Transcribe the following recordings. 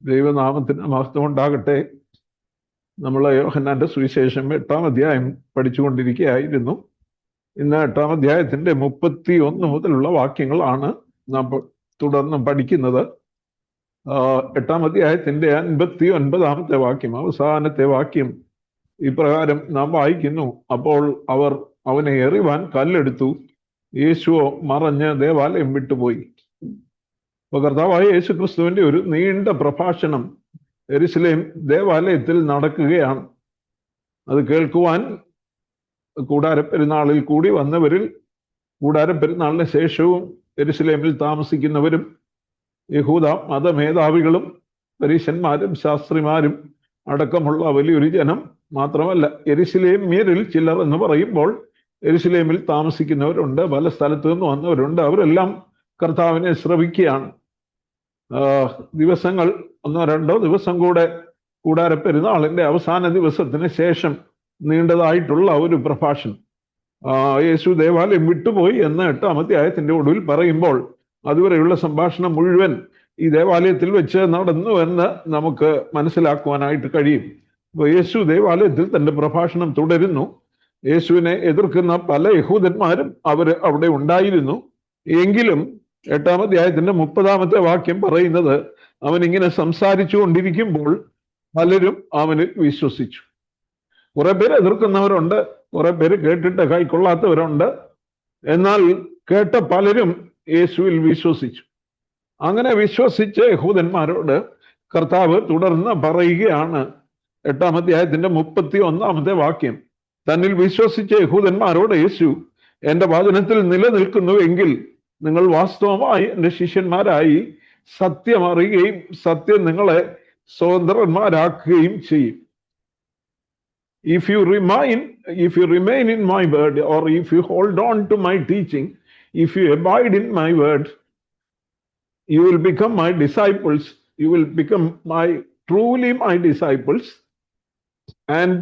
ദൈവനാമത്തിന് മഹത്വം ഉണ്ടാകട്ടെ. നമ്മൾ യോഹന്നാന്റെ സുവിശേഷം 8-ാം അധ്യായം പഠിച്ചുകൊണ്ടിരിക്കുകയായിരുന്നു. ഇന്ന് 8-ാം അധ്യായത്തിന്റെ 31 മുതലുള്ള വാക്യങ്ങളാണ് നാം തുടർന്ന് പഠിക്കുന്നത്. 8-ാം അധ്യായത്തിന്റെ 59-ാമത്തെ വാക്യം, അവസാനത്തെ വാക്യം ഇപ്രകാരം നാം വായിക്കുന്നു: അപ്പോൾ അവർ അവനെ എറിവാൻ കല്ലെടുത്തു, യേശുവോ മറഞ്ഞ് ദേവാലയം വിട്ടുപോയി. അപ്പോൾ കർത്താവായ യേശു ക്രിസ്തുവിന്റെ ഒരു നീണ്ട പ്രഭാഷണം യെരുശലേം ദേവാലയത്തിൽ നടക്കുകയാണ്. അത് കേൾക്കുവാൻ കൂടാരപ്പെരുന്നാളിൽ കൂടി വന്നവരിൽ, കൂടാരപ്പെരുന്നാളിന് ശേഷവും യെരുശലേമിൽ താമസിക്കുന്നവരും, യഹൂദ മതമേധാവികളും പരീശന്മാരും ശാസ്ത്രിമാരും അടക്കമുള്ള വലിയൊരു ജനം, മാത്രമല്ല യെരുശലേമ്യരിൽ ചിലർ എന്ന് പറയുമ്പോൾ യെരുശലേമിൽ താമസിക്കുന്നവരുണ്ട്, പല സ്ഥലത്തു നിന്ന് വന്നവരുണ്ട്. അവരെല്ലാം കർത്താവിനെ ശ്രവിക്കുകയാണ്. ദിവസങ്ങൾ 1-2 ദിവസം കൂടെ കൂടാരപ്പെരുന്നാളിന്റെ അവസാന ദിവസത്തിന് ശേഷം നീണ്ടതായിട്ടുള്ള ഒരു പ്രഭാഷണം. യേശു ദേവാലയം വിട്ടുപോയി എന്ന് 8-ാം അധ്യായത്തിന്റെ ഒടുവിൽ പറയുമ്പോൾ അതുവരെയുള്ള സംഭാഷണം മുഴുവൻ ഈ ദേവാലയത്തിൽ വെച്ച് നടന്നു എന്ന് നമുക്ക് മനസ്സിലാക്കുവാനായിട്ട് കഴിയും. അപ്പോൾ യേശു ദേവാലയത്തിൽ തന്റെ പ്രഭാഷണം തുടരുന്നു. യേശുവിനെ എതിർക്കുന്ന പല യഹൂദന്മാരും അവിടെ ഉണ്ടായിരുന്നു. എങ്കിലും 8-ാം അധ്യായത്തിന്റെ 30-ാമത്തെ വാക്യം പറയുന്നത്, അവൻ ഇങ്ങനെ സംസാരിച്ചു കൊണ്ടിരിക്കുമ്പോൾ പലരും അവനിൽ വിശ്വസിച്ചു. കുറെ പേര് എതിർക്കുന്നവരുണ്ട്, കുറെ പേര് കേട്ടിട്ട് കൈക്കൊള്ളാത്തവരുണ്ട്. എന്നാൽ കേട്ട പലരും യേശുവിൽ വിശ്വസിച്ചു. അങ്ങനെ വിശ്വസിച്ച യഹൂദന്മാരോട് കർത്താവ് തുടർന്ന് പറയുകയാണ്. 8-ാം അധ്യായത്തിന്റെ 31-ാമത്തെ വാക്യം, തന്നിൽ വിശ്വസിച്ച യഹൂദന്മാരോട് യേശു, എന്റെ വചനത്തിൽ നിലനിൽക്കുന്നുവെങ്കിൽ നിങ്ങൾ വാസ്തവമായി എൻ്റെ ശിഷ്യന്മാരായി സത്യം അറിയുകയും സത്യം നിങ്ങളെ സ്വതന്ത്രന്മാരാക്കുകയും ചെയ്യും. If you remain in my word, or if you hold on to my teaching, if you abide in my word, you will become my disciples. You will become truly my disciples, and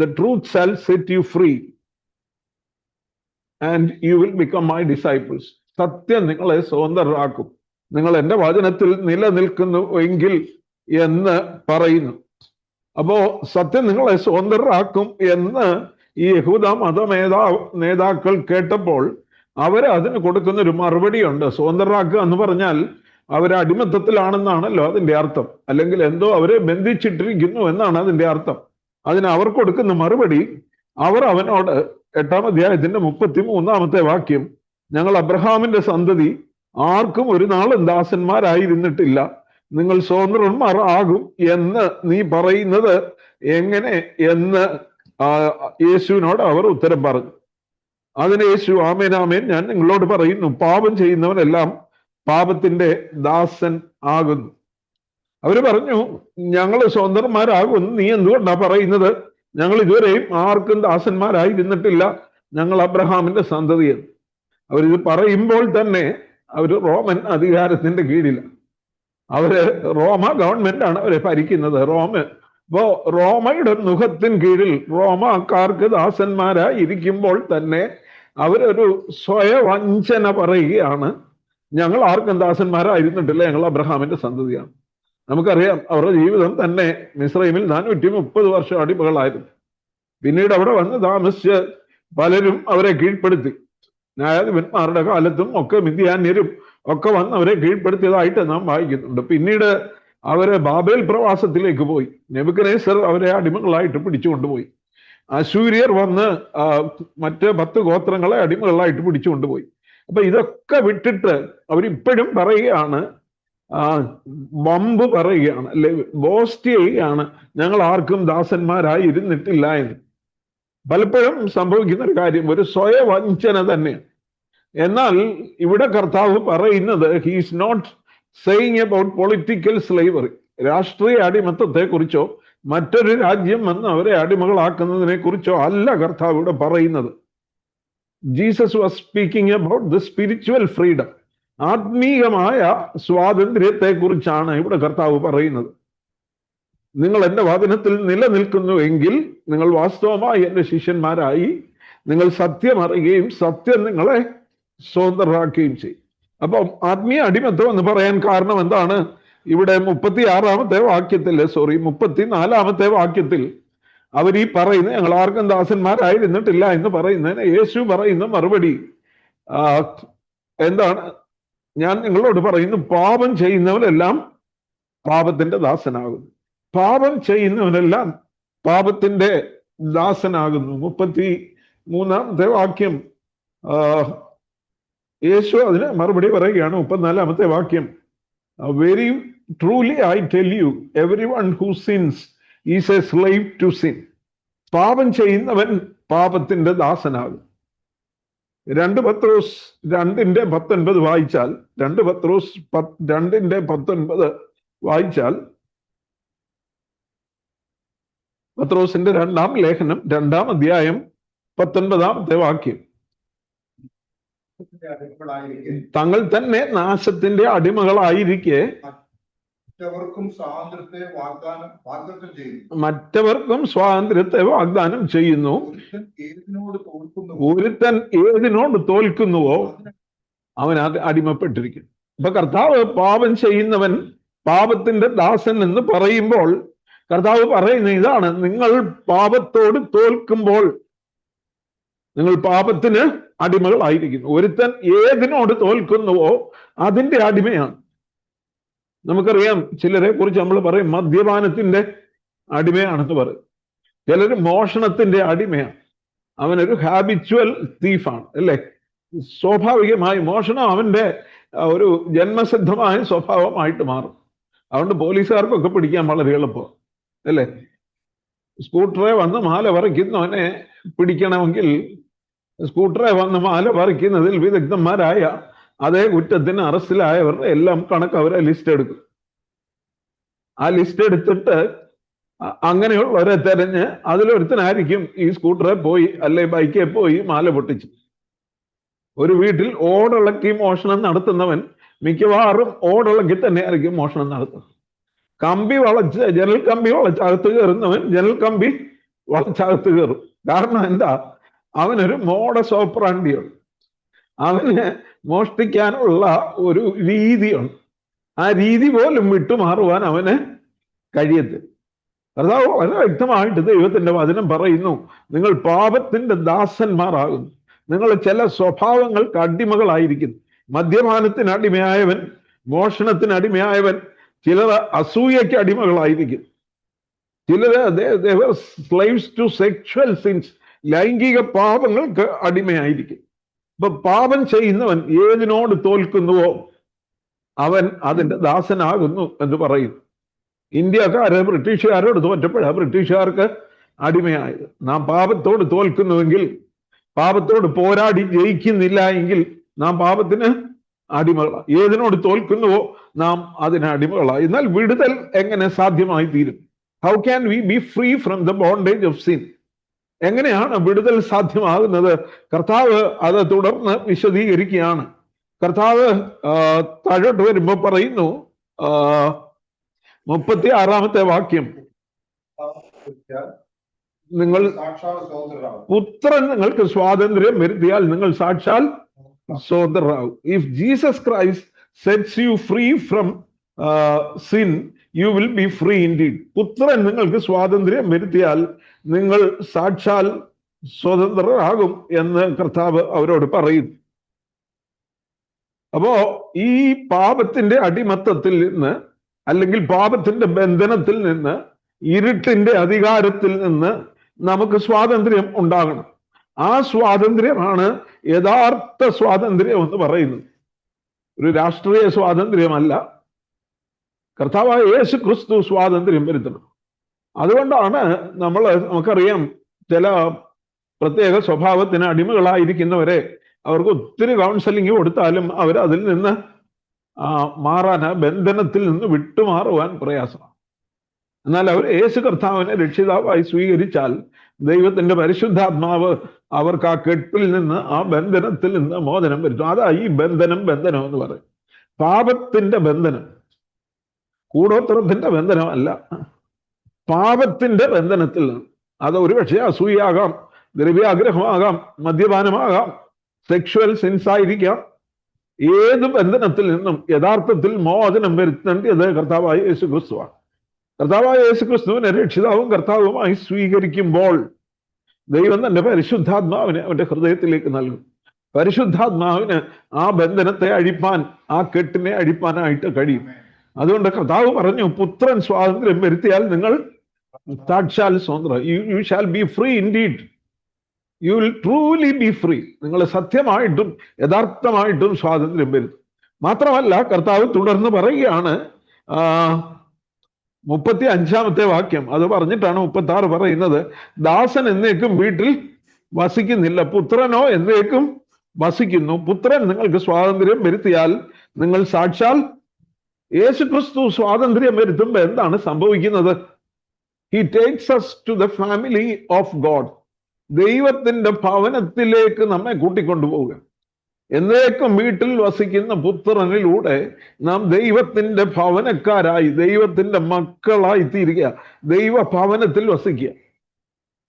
the truth shall set you free, and you will become my disciples. സത്യം നിങ്ങളെ സ്വതന്ത്രരാക്കും, നിങ്ങൾ എൻ്റെ വചനത്തിൽ നിലനിൽക്കുന്നു എങ്കിൽ എന്ന് പറയുന്നു. അപ്പോ സത്യം നിങ്ങളെ സ്വതന്ത്രരാക്കും എന്ന് ഈ യഹൂദ നേതാക്കൾ കേട്ടപ്പോൾ അവര് അതിന് കൊടുക്കുന്നൊരു മറുപടിയുണ്ട്. സ്വതന്ത്രരാക്കുക എന്ന് പറഞ്ഞാൽ അവരെ അടിമത്തത്തിലാണെന്നാണല്ലോ അതിന്റെ അർത്ഥം, അല്ലെങ്കിൽ എന്തോ അവരെ ബന്ധിച്ചിട്ടിരിക്കുന്നു എന്നാണ് അതിന്റെ അർത്ഥം. അതിന് അവർ കൊടുക്കുന്ന മറുപടി, അവർ അവനോട് 8-ാം അധ്യായത്തിന്റെ 33-ാമത്തെ വാക്യം, ഞങ്ങൾ അബ്രഹാമിന്റെ സന്തതി, ആർക്കും ഒരു നാളും ദാസന്മാരായിരുന്നിട്ടില്ല, നിങ്ങൾ സ്വതന്ത്രന്മാർ ആകും എന്ന് നീ പറയുന്നത് എങ്ങനെ എന്ന് യേശുവിനോട് അവർ ഉത്തരം പറഞ്ഞു. അതിന് യേശു, ആമേൻ ആമേൻ, ഞാൻ നിങ്ങളോട് പറയുന്നു, പാപം ചെയ്യുന്നവനെല്ലാം പാപത്തിന്റെ ദാസൻ ആകുന്നു. അവര് പറഞ്ഞു, ഞങ്ങൾ സ്വതന്ത്രന്മാരാകും, നീ എന്തുകൊണ്ടാ പറയുന്നത്? ഞങ്ങൾ ഇതുവരെയും ആർക്കും ദാസന്മാരായിരുന്നിട്ടില്ല, ഞങ്ങൾ അബ്രഹാമിന്റെ സന്തതിയെന്ന്. അവരിത് പറയുമ്പോൾ തന്നെ അവർ റോമൻ അധികാരത്തിന്റെ കീഴിലാണ്. അവര് റോമ ഗവൺമെന്റാണ് അവരെ ഭരിക്കുന്നത്. അപ്പോ റോമയുടെ മുഖത്തിന് കീഴിൽ റോമാക്കാർക്ക് ദാസന്മാരായി ഇരിക്കുമ്പോൾ തന്നെ അവരൊരു സ്വയവഞ്ചന പറയുകയാണ്, ഞങ്ങൾ ആർക്കും ദാസന്മാരായിരുന്നിട്ടില്ല, ഞങ്ങൾ അബ്രഹാമിന്റെ സന്തതിയാണ്. നമുക്കറിയാം അവരുടെ ജീവിതം തന്നെ മിസ്രൈമിൽ 430 വർഷം അടിമകളായിരുന്നു. പിന്നീട് അവിടെ വന്ന് താമസിച്ച് പലരും അവരെ കീഴ്പ്പെടുത്തി. ന്യായാധിപന്മാരുടെ കാലത്തും ഒക്കെ മിദ്യാന്യരും ഒക്കെ വന്ന് അവരെ കീഴ്പ്പെടുത്തിയതായിട്ട് നാം വായിക്കുന്നുണ്ട്. പിന്നീട് അവര് ബാബേൽ പ്രവാസത്തിലേക്ക് പോയി. നെബൂഖദ്നേസർ അവരെ അടിമകളായിട്ട് പിടിച്ചുകൊണ്ടുപോയി. അശൂര്യർ വന്ന് മറ്റ് 10 ഗോത്രങ്ങളെ അടിമകളായിട്ട് പിടിച്ചുകൊണ്ടുപോയി. അപ്പൊ ഇതൊക്കെ വിട്ടിട്ട് അവരിപ്പോഴും പറയുകയാണ്, വമ്പ് പറയുകയാണ്, അല്ലെ ബോസ്റ്റ് ചെയ്യുകയാണ്, ഞങ്ങൾ ആർക്കും ദാസന്മാരായി ഇരുന്നിട്ടില്ല എന്ന്. പലപ്പോഴും സംഭവിക്കുന്ന ഒരു കാര്യം ഒരു സ്വയവഞ്ചന തന്നെയാണ്. എന്നാൽ ഇവിടെ കർത്താവ് പറയുന്നത്, he is not saying about political slavery, രാഷ്ട്രീയ അടിമത്തത്തെ കുറിച്ചോ മറ്റൊരു രാജ്യം വന്ന് അവരെ അടിമകളാക്കുന്നതിനെ കുറിച്ചോ അല്ല കർത്താവ് ഇവിടെ പറയുന്നത്. Jesus was speaking about the spiritual freedom, ആത്മീയമായ സ്വാതന്ത്ര്യത്തെ കുറിച്ചാണ് ഇവിടെ കർത്താവ് പറയുന്നത്. നിങ്ങൾ എൻ്റെ വചനത്തിൽ നിലനിൽക്കുന്നു എങ്കിൽ നിങ്ങൾ വാസ്തവമായി എൻ്റെ ശിഷ്യന്മാരായി, നിങ്ങൾ സത്യം അറിയുകയും സത്യം നിങ്ങളെ സ്വതന്ത്രരാക്കുകയും ചെയ്യും. അപ്പം ആത്മീയ അടിമത്വം എന്ന് പറയാൻ കാരണം എന്താണ്? ഇവിടെ 34-ാമത്തെ വാക്യത്തിൽ, 34-ാമത്തെ വാക്യത്തിൽ അവർ ഈ പറയുന്നത് ഞങ്ങൾ ആർക്കും ദാസന്മാരായിരുന്നിട്ടില്ല എന്ന് പറയുന്നതിന് യേശു പറയുന്ന മറുപടി എന്താണ്? ഞാൻ നിങ്ങളോട് പറയുന്നു, പാപം ചെയ്യുന്നവരെല്ലാം പാപത്തിന്റെ ദാസനാകുന്നു. പാപം ചെയ്യുന്നവനെല്ലാം പാപത്തിന്റെ ദാസനാകുന്നു. 33-ാമത്തെ വാക്യം യേശു അതിന് മറുപടി പറയുകയാണ്. 34-ാമത്തെ വാക്യം, very truly I tell you every one who sins is a slave to sin. പാപം ചെയ്യുന്നവൻ പാപത്തിന്റെ ദാസനാകും. 2 പത്രോസ് 2:19 വായിച്ചാൽ, 2 പത്രോസ് 2:19 വായിച്ചാൽ, പത്രോസിന്റെ 2-ാം ലേഖനം 2-ാം അധ്യായം 19-ാമത്തെ വാക്യം, തങ്ങൾ തന്നെ നാശത്തിന്റെ അടിമകളായിരിക്കെ മറ്റവർക്കും സ്വാതന്ത്ര്യത്തെ വാഗ്ദാനം ചെയ്യുന്നു. ഒരുത്തൻ ഏതിനോട് തോൽക്കുന്നുവോ അവൻ അടിമപ്പെട്ടിരിക്കുന്നു. അപ്പൊ കർത്താവ് പാപം ചെയ്യുന്നവൻ പാപത്തിന്റെ ദാസൻ എന്ന് പറയുമ്പോൾ കർത്താവ് പറയുന്ന ഇതാണ്: നിങ്ങൾ പാപത്തോട് തോൽക്കുമ്പോൾ നിങ്ങൾ പാപത്തിന് അടിമകളായിരിക്കുന്നു. ഒരുത്തൻ ഏതിനോട് തോൽക്കുന്നുവോ അതിന്റെ അടിമയാണ്. നമുക്കറിയാം, ചിലരെ കുറിച്ച് നമ്മൾ പറയും മദ്യപാനത്തിന്റെ അടിമയാണെന്ന് പറയും. ചിലർ മോഷണത്തിന്റെ അടിമയാണ്. അവനൊരു ഹാബിച്വൽ തീഫാണ്, അല്ലേ? സ്വാഭാവികമായി മോഷണം അവന്റെ ഒരു ജന്മസിദ്ധമായ സ്വഭാവമായിട്ട് മാറും. അതുകൊണ്ട് പോലീസുകാർക്കൊക്കെ പിടിക്കാൻ വളരെ എളുപ്പം, അല്ലേ? സ്കൂട്ടറെ വന്ന് മാല പറിക്കുന്നവനെ പിടിക്കണമെങ്കിൽ സ്കൂട്ടറെ വന്ന് മാല പറിക്കുന്നതിൽ വിദഗ്ധന്മാരായ അതേ കുറ്റത്തിന് അറസ്റ്റിലായവരുടെ എല്ലാം കണക്ക് അവരെ ലിസ്റ്റ് എടുക്കും. ആ ലിസ്റ്റ് എടുത്തിട്ട് അങ്ങനെയുള്ളവരെ തെരഞ്ഞ് അതിലൊരുത്തനായിരിക്കും ഈ സ്കൂട്ടറെ പോയി അല്ലെ ബൈക്കെ പോയി മാല പൊട്ടിച്ചു. ഒരു വീട്ടിൽ ഓടിളക്കി മോഷണം നടത്തുന്നവൻ മിക്കവാറും ഓടിളക്കി തന്നെയായിരിക്കും മോഷണം നടത്തുന്നത്. ജനൽ കമ്പി വളച്ചകത്ത് കയറുന്നവൻ ജനൽ കമ്പി വളച്ചകത്ത് കയറും. കാരണം എന്താ? അവനൊരു മോഡസ് ഓപ്പറാണ്ടിയുണ്ട്. അവന് മോഷ്ടിക്കാനുള്ള ഒരു രീതിയുണ്ട്. ആ രീതി പോലും വിട്ടുമാറുവാൻ അവന് കഴിയത്തില്ല. കർത്താവ് വളരെ വ്യക്തമായിട്ട് ദൈവത്തിന്റെ വചനം പറയുന്നു, നിങ്ങൾ പാപത്തിന്റെ ദാസന്മാരാകുന്നു. നിങ്ങൾ ചില സ്വഭാവങ്ങൾക്ക് അടിമകളായിരിക്കുന്നു. മദ്യപാനത്തിന് അടിമയായവൻ, മോഷണത്തിന് അടിമയായവൻ, ചിലർ അസൂയയ്ക്ക് അടിമകളായിരിക്കും, ചിലർ സ്ലേവ്സ് ടു സെക്ഷൽ സിൻസ്, ലൈംഗിക പാപങ്ങൾക്ക് അടിമയായിരിക്കും. ഇപ്പൊ പാപം ചെയ്യുന്നവൻ ഏതിനോട് തോൽക്കുന്നുവോ അവൻ അതിന്റെ ദാസനാകുന്നു എന്ന് പറയുന്നു. ഇന്ത്യക്കാര് ബ്രിട്ടീഷുകാരോട് തോറ്റപ്പോഴാണ് ബ്രിട്ടീഷുകാർക്ക് അടിമയായത്. നാം പാപത്തോട് തോൽക്കുന്നുവെങ്കിൽ, പാപത്തോട് പോരാടി ജയിക്കുന്നില്ല എങ്കിൽ നാം പാപത്തിന് അടിമകളാണ്. ഏതിനോട് തോൽക്കുന്നുവോ നാം അതിന് അടിമകളാണ്. എന്നാൽ വിടുതൽ എങ്ങനെ സാധ്യമായി തീരും? How can we be free from the bondage of sin? എങ്ങനെയാണ് വിടുതൽ സാധ്യമാകുന്നത്? കർത്താവ് അത് തുടർന്ന് വിശദീകരിക്കുകയാണ്. കർത്താവ് താഴോട്ട് വരുമ്പോ പറയുന്നു, 36-ാമത്തെ വാക്യം, നിങ്ങൾ പുത്രൻ നിങ്ങൾക്ക് സ്വാതന്ത്ര്യം വരുത്തിയാൽ നിങ്ങൾ സാക്ഷാൽ സ്വതന്ത്രരാകും. If Jesus Christ sets you free from sin you will be free indeed. പുത്രൻ നിങ്ങൾക്ക് സ്വാതന്ത്ര്യം വരുത്തിയാൽ നിങ്ങൾ സാക്ഷാൽ സ്വതന്ത്രരാകും എന്ന് കർത്താവ് അവരോട് പറയുന്നു. അപ്പോ ഈ പാപത്തിന്റെ അടിമത്തത്തിൽ നിന്ന്, അല്ലെങ്കിൽ പാപത്തിന്റെ ബന്ധനത്തിൽ നിന്ന്, ഇരുട്ടിന്റെ അധികാരത്തിൽ നിന്ന് നമുക്ക് സ്വാതന്ത്ര്യം ഉണ്ടാകണം. ആ സ്വാതന്ത്ര്യമാണ് യഥാർത്ഥ സ്വാതന്ത്ര്യം എന്ന് പറയുന്നത്. ഒരു രാഷ്ട്രീയ സ്വാതന്ത്ര്യമല്ല. കർത്താവായ യേശു ക്രിസ്തു സ്വാതന്ത്ര്യം വരുത്തണം. അതുകൊണ്ടാണ് നമുക്കറിയാം, ചില പ്രത്യേക സ്വഭാവത്തിന് അടിമകളായിരിക്കുന്നവരെ അവർക്ക് ഒത്തിരി കൗൺസിലിംഗ് കൊടുത്താലും അവർ അതിൽ നിന്ന് മാറാൻ, ബന്ധനത്തിൽ നിന്ന് വിട്ടുമാറുവാൻ പ്രയാസമാണ്. എന്നാൽ അവർ യേശു കർത്താവിനെ രക്ഷിതാവായി സ്വീകരിച്ചാൽ ദൈവത്തിന്റെ പരിശുദ്ധാത്മാവ് അവർക്ക് ആ കെട്ടിൽ നിന്ന്, ആ ബന്ധനത്തിൽ നിന്ന് മോചനം വരുത്തും. അതാ ഈ ബന്ധനം എന്ന് പറയും. പാപത്തിന്റെ ബന്ധനം, കൂടോത്രത്തിന്റെ ബന്ധനമല്ല, പാപത്തിന്റെ ബന്ധനത്തിൽ നിന്ന്. അത് ഒരുപക്ഷെ അസൂയാകാം, ദ്രവ്യാഗ്രഹമാകാം, മദ്യപാനമാകാം, സെക്ഷുവൽ സെൻസ് ആയിരിക്കാം, ഏത് ബന്ധനത്തിൽ നിന്നും യഥാർത്ഥത്തിൽ മോചനം വരുത്തേണ്ടത് കർത്താവായ യേശു ക്രിസ്തുവാണ്. കർത്താവായ യേശു ക്രിസ്തുവിനെ രക്ഷിതാവും കർത്താവുമായി സ്വീകരിക്കുമ്പോൾ ദൈവം തന്റെ പരിശുദ്ധാത്മാവിനെ അവന്റെ ഹൃദയത്തിലേക്ക് നൽകും. പരിശുദ്ധാത്മാവിന് ആ ബന്ധനത്തെ അഴിപ്പാൻ, ആ കെട്ടിനെ അഴിപ്പാനായിട്ട് കഴിയും. അതുകൊണ്ട് കർത്താവ് പറഞ്ഞു, പുത്രൻ സ്വാതന്ത്ര്യം വരുത്തിയാൽ നിങ്ങൾ സാക്ഷാൽ സ്വതന്ത്രം. You shall be free indeed. You will truly be free. നിങ്ങൾ സത്യമായിട്ടും യഥാർത്ഥമായിട്ടും സ്വാതന്ത്ര്യം വരും. മാത്രമല്ല കർത്താവ് തുടർന്ന് പറയുകയാണ്, 35-ാമത്തെ വാക്യം അത് പറഞ്ഞിട്ടാണ് 36 പറയുന്നത്, ദാസൻ എന്നേക്കും വീട്ടിൽ വസിക്കുന്നില്ല, പുത്രനോ എന്നേക്കും വസിക്കുന്നു. പുത്രൻ നിങ്ങൾക്ക് സ്വാതന്ത്ര്യം വരുത്തിയാൽ നിങ്ങൾ സാക്ഷാൽ. യേശു ക്രിസ്തു സ്വാതന്ത്ര്യം വരുത്തുമ്പോൾ എന്താണ് സംഭവിക്കുന്നത്? He takes us to the family of God. ദൈവത്തിന്റെ ഭവനത്തിലേക്ക് നമ്മെ കൂട്ടിക്കൊണ്ടുപോവുക. എന്നേക്കും വീട്ടിൽ വസിക്കുന്ന പുത്രനിലൂടെ നാം ദൈവത്തിന്റെ ഭവനക്കാരായി, ദൈവത്തിന്റെ മക്കളായി തീരുക, ദൈവ ഭവനത്തിൽ വസിക്കുക.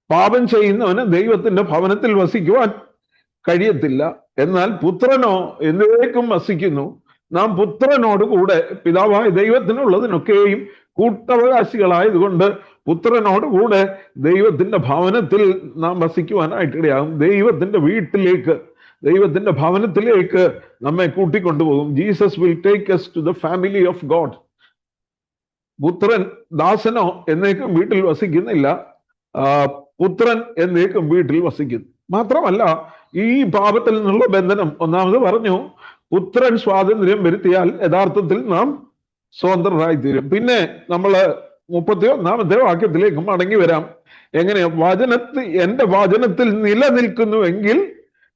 പാപം ചെയ്യുന്നവന് ദൈവത്തിന്റെ ഭവനത്തിൽ വസിക്കുവാൻ കഴിയത്തില്ല. എന്നാൽ പുത്രനോ എന്നേക്കും വസിക്കുന്നു. നാം പുത്രനോട് കൂടെ, പിതാവായ ദൈവത്തിനുള്ളതിനൊക്കെയും കൂട്ടവകാശികളായതുകൊണ്ട് പുത്രനോട് കൂടെ ദൈവത്തിന്റെ ഭവനത്തിൽ നാം വസിക്കുവാനായിട്ടിടയാകും. ദൈവത്തിന്റെ വീട്ടിലേക്ക്, ദൈവത്തിന്റെ ഭവനത്തിലേക്ക് നമ്മെ കൂട്ടിക്കൊണ്ടുപോകും. Jesus will take us to the family of God. പുത്രൻ ദാസനോ എന്നേക്കും വീട്ടിൽ വസിക്കുന്നില്ല, പുത്രൻ എന്നേക്കും വീട്ടിൽ വസിക്കുന്നു. മാത്രമല്ല ഈ പാപത്തിൽ നിന്നുള്ള ബന്ധനം, ഒന്നാമത് പറഞ്ഞു, പുത്രൻ സ്വാതന്ത്ര്യം വരുത്തിയാൽ യഥാർത്ഥത്തിൽ നാം സ്വതന്ത്രരായിത്തീരും. പിന്നെ നമ്മൾ 31-ാമത്തെ വാക്യത്തിലേക്ക് മടങ്ങി വരാം. എങ്ങനെ? എന്റെ വചനത്തിൽ നിലനിൽക്കുന്നുവെങ്കിൽ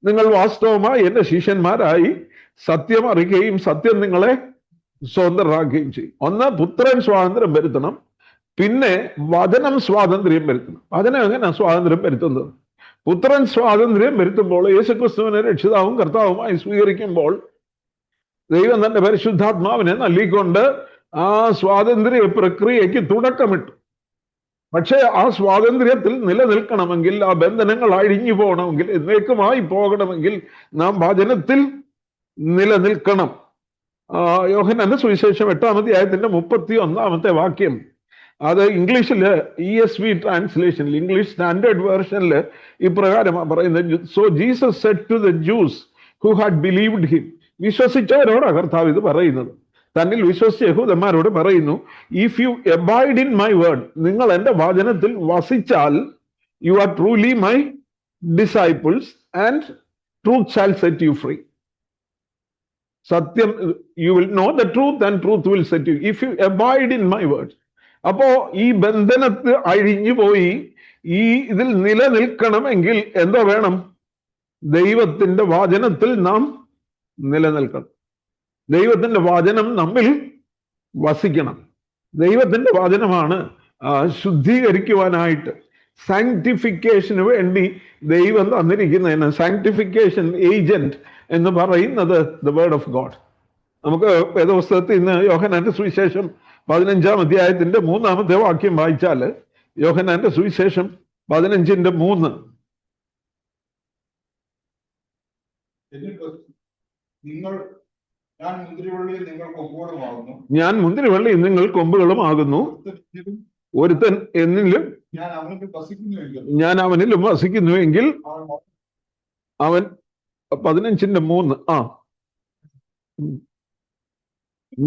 നിങ്ങൾ വാസ്തവമായി എന്റെ ശിഷ്യന്മാരായി സത്യം അറിയുകയും സത്യം നിങ്ങളെ സ്വതന്ത്രരാക്കുകയും ചെയ്യും. ഒന്ന്, പുത്രൻ സ്വാതന്ത്ര്യം വരുത്തണം. പിന്നെ വചനം സ്വാതന്ത്ര്യം വരുത്തണം. വചനം എങ്ങനെ സ്വാതന്ത്ര്യം വരുത്തുന്നത്? പുത്രൻ സ്വാതന്ത്ര്യം വരുത്തുമ്പോൾ, യേശുക്രിസ്തുവിനെ രക്ഷിതാവും കർത്താവുമായി സ്വീകരിക്കുമ്പോൾ ദൈവം തന്റെ പരിശുദ്ധാത്മാവിനെ നൽകിക്കൊണ്ട് ആ സ്വാതന്ത്ര്യ പ്രക്രിയയ്ക്ക് തുടക്കമിട്ടു. പക്ഷേ ആ സ്വാതന്ത്ര്യത്തിൽ നിലനിൽക്കണമെങ്കിൽ, ആ ബന്ധനങ്ങൾ അഴിഞ്ഞു പോകണമെങ്കിൽ, എന്നേക്കുമായി പോകണമെങ്കിൽ നാം വചനത്തിൽ നിലനിൽക്കണം. യോഹന്നാന്റെ സുവിശേഷം 8-ാം അധ്യായത്തിന്റെ 31-ാമത്തെ വാക്യം, അത് ഇംഗ്ലീഷില് ESV ട്രാൻസ്ലേഷനിൽ, ഇംഗ്ലീഷ് സ്റ്റാൻഡേർഡ് വേർഷനിൽ ഇപ്രകാരമാണ് പറയുന്നത്. So Jesus said to the Jews who had believed him. വിശ്വസിച്ചവരോടാണ് കർത്താവ് ഇത് പറയുന്നത്. തന്നിൽ വിശ്വസിച്ച യഹൂദന്മാരോട് പറയുന്നു, if you abide in my word, നിങ്ങൾ എന്റെ വചനത്തിൽ വസിച്ചാൽ, you are truly my disciples and truth shall set you free. സത്യം, you will know the truth and truth will set you if you abide in my word. അപ്പോ ഈ ബന്ധനത്ത് അഴിഞ്ഞു പോയി ഈ ഇതിൽ നിലനിൽക്കണമെങ്കിൽ എന്തോ വേണം? ദൈവത്തിന്റെ വചനത്തിൽ നാം നിലനിൽക്കണം. ദൈവത്തിന്റെ വചനം നമ്മിൽ വസിക്കണം. ദൈവത്തിന്റെ വചനമാണ് ശുദ്ധീകരിക്കുവാനായിട്ട്, സാങ്ക്ടിഫിക്കേഷന് വേണ്ടി ദൈവം തന്നിരിക്കുന്നതിന് സാങ്ക്ടിഫിക്കേഷൻ ഏജന്റ് എന്ന് പറയുന്നത് ദ വേർഡ് ഓഫ് ഗോഡ്. നമുക്ക് വേദപുസ്തകത്തിൽ ഇന്ന് യോഹന്നാന്റെ സുവിശേഷം 15-ാം അധ്യായത്തിന്റെ 3-ാമത്തെ വാക്യം വായിച്ചാല്, യോഹന്നാന്റെ സുവിശേഷം 15-3, ഞാൻ മുന്തിരിവള്ളി നിങ്ങൾ കൊമ്പുകളുമാകുന്നു, ഒരുത്തൻ എന്നിലും ഞാൻ അവനിലും വസിക്കുന്നുവെങ്കിൽ അവൻ 15-3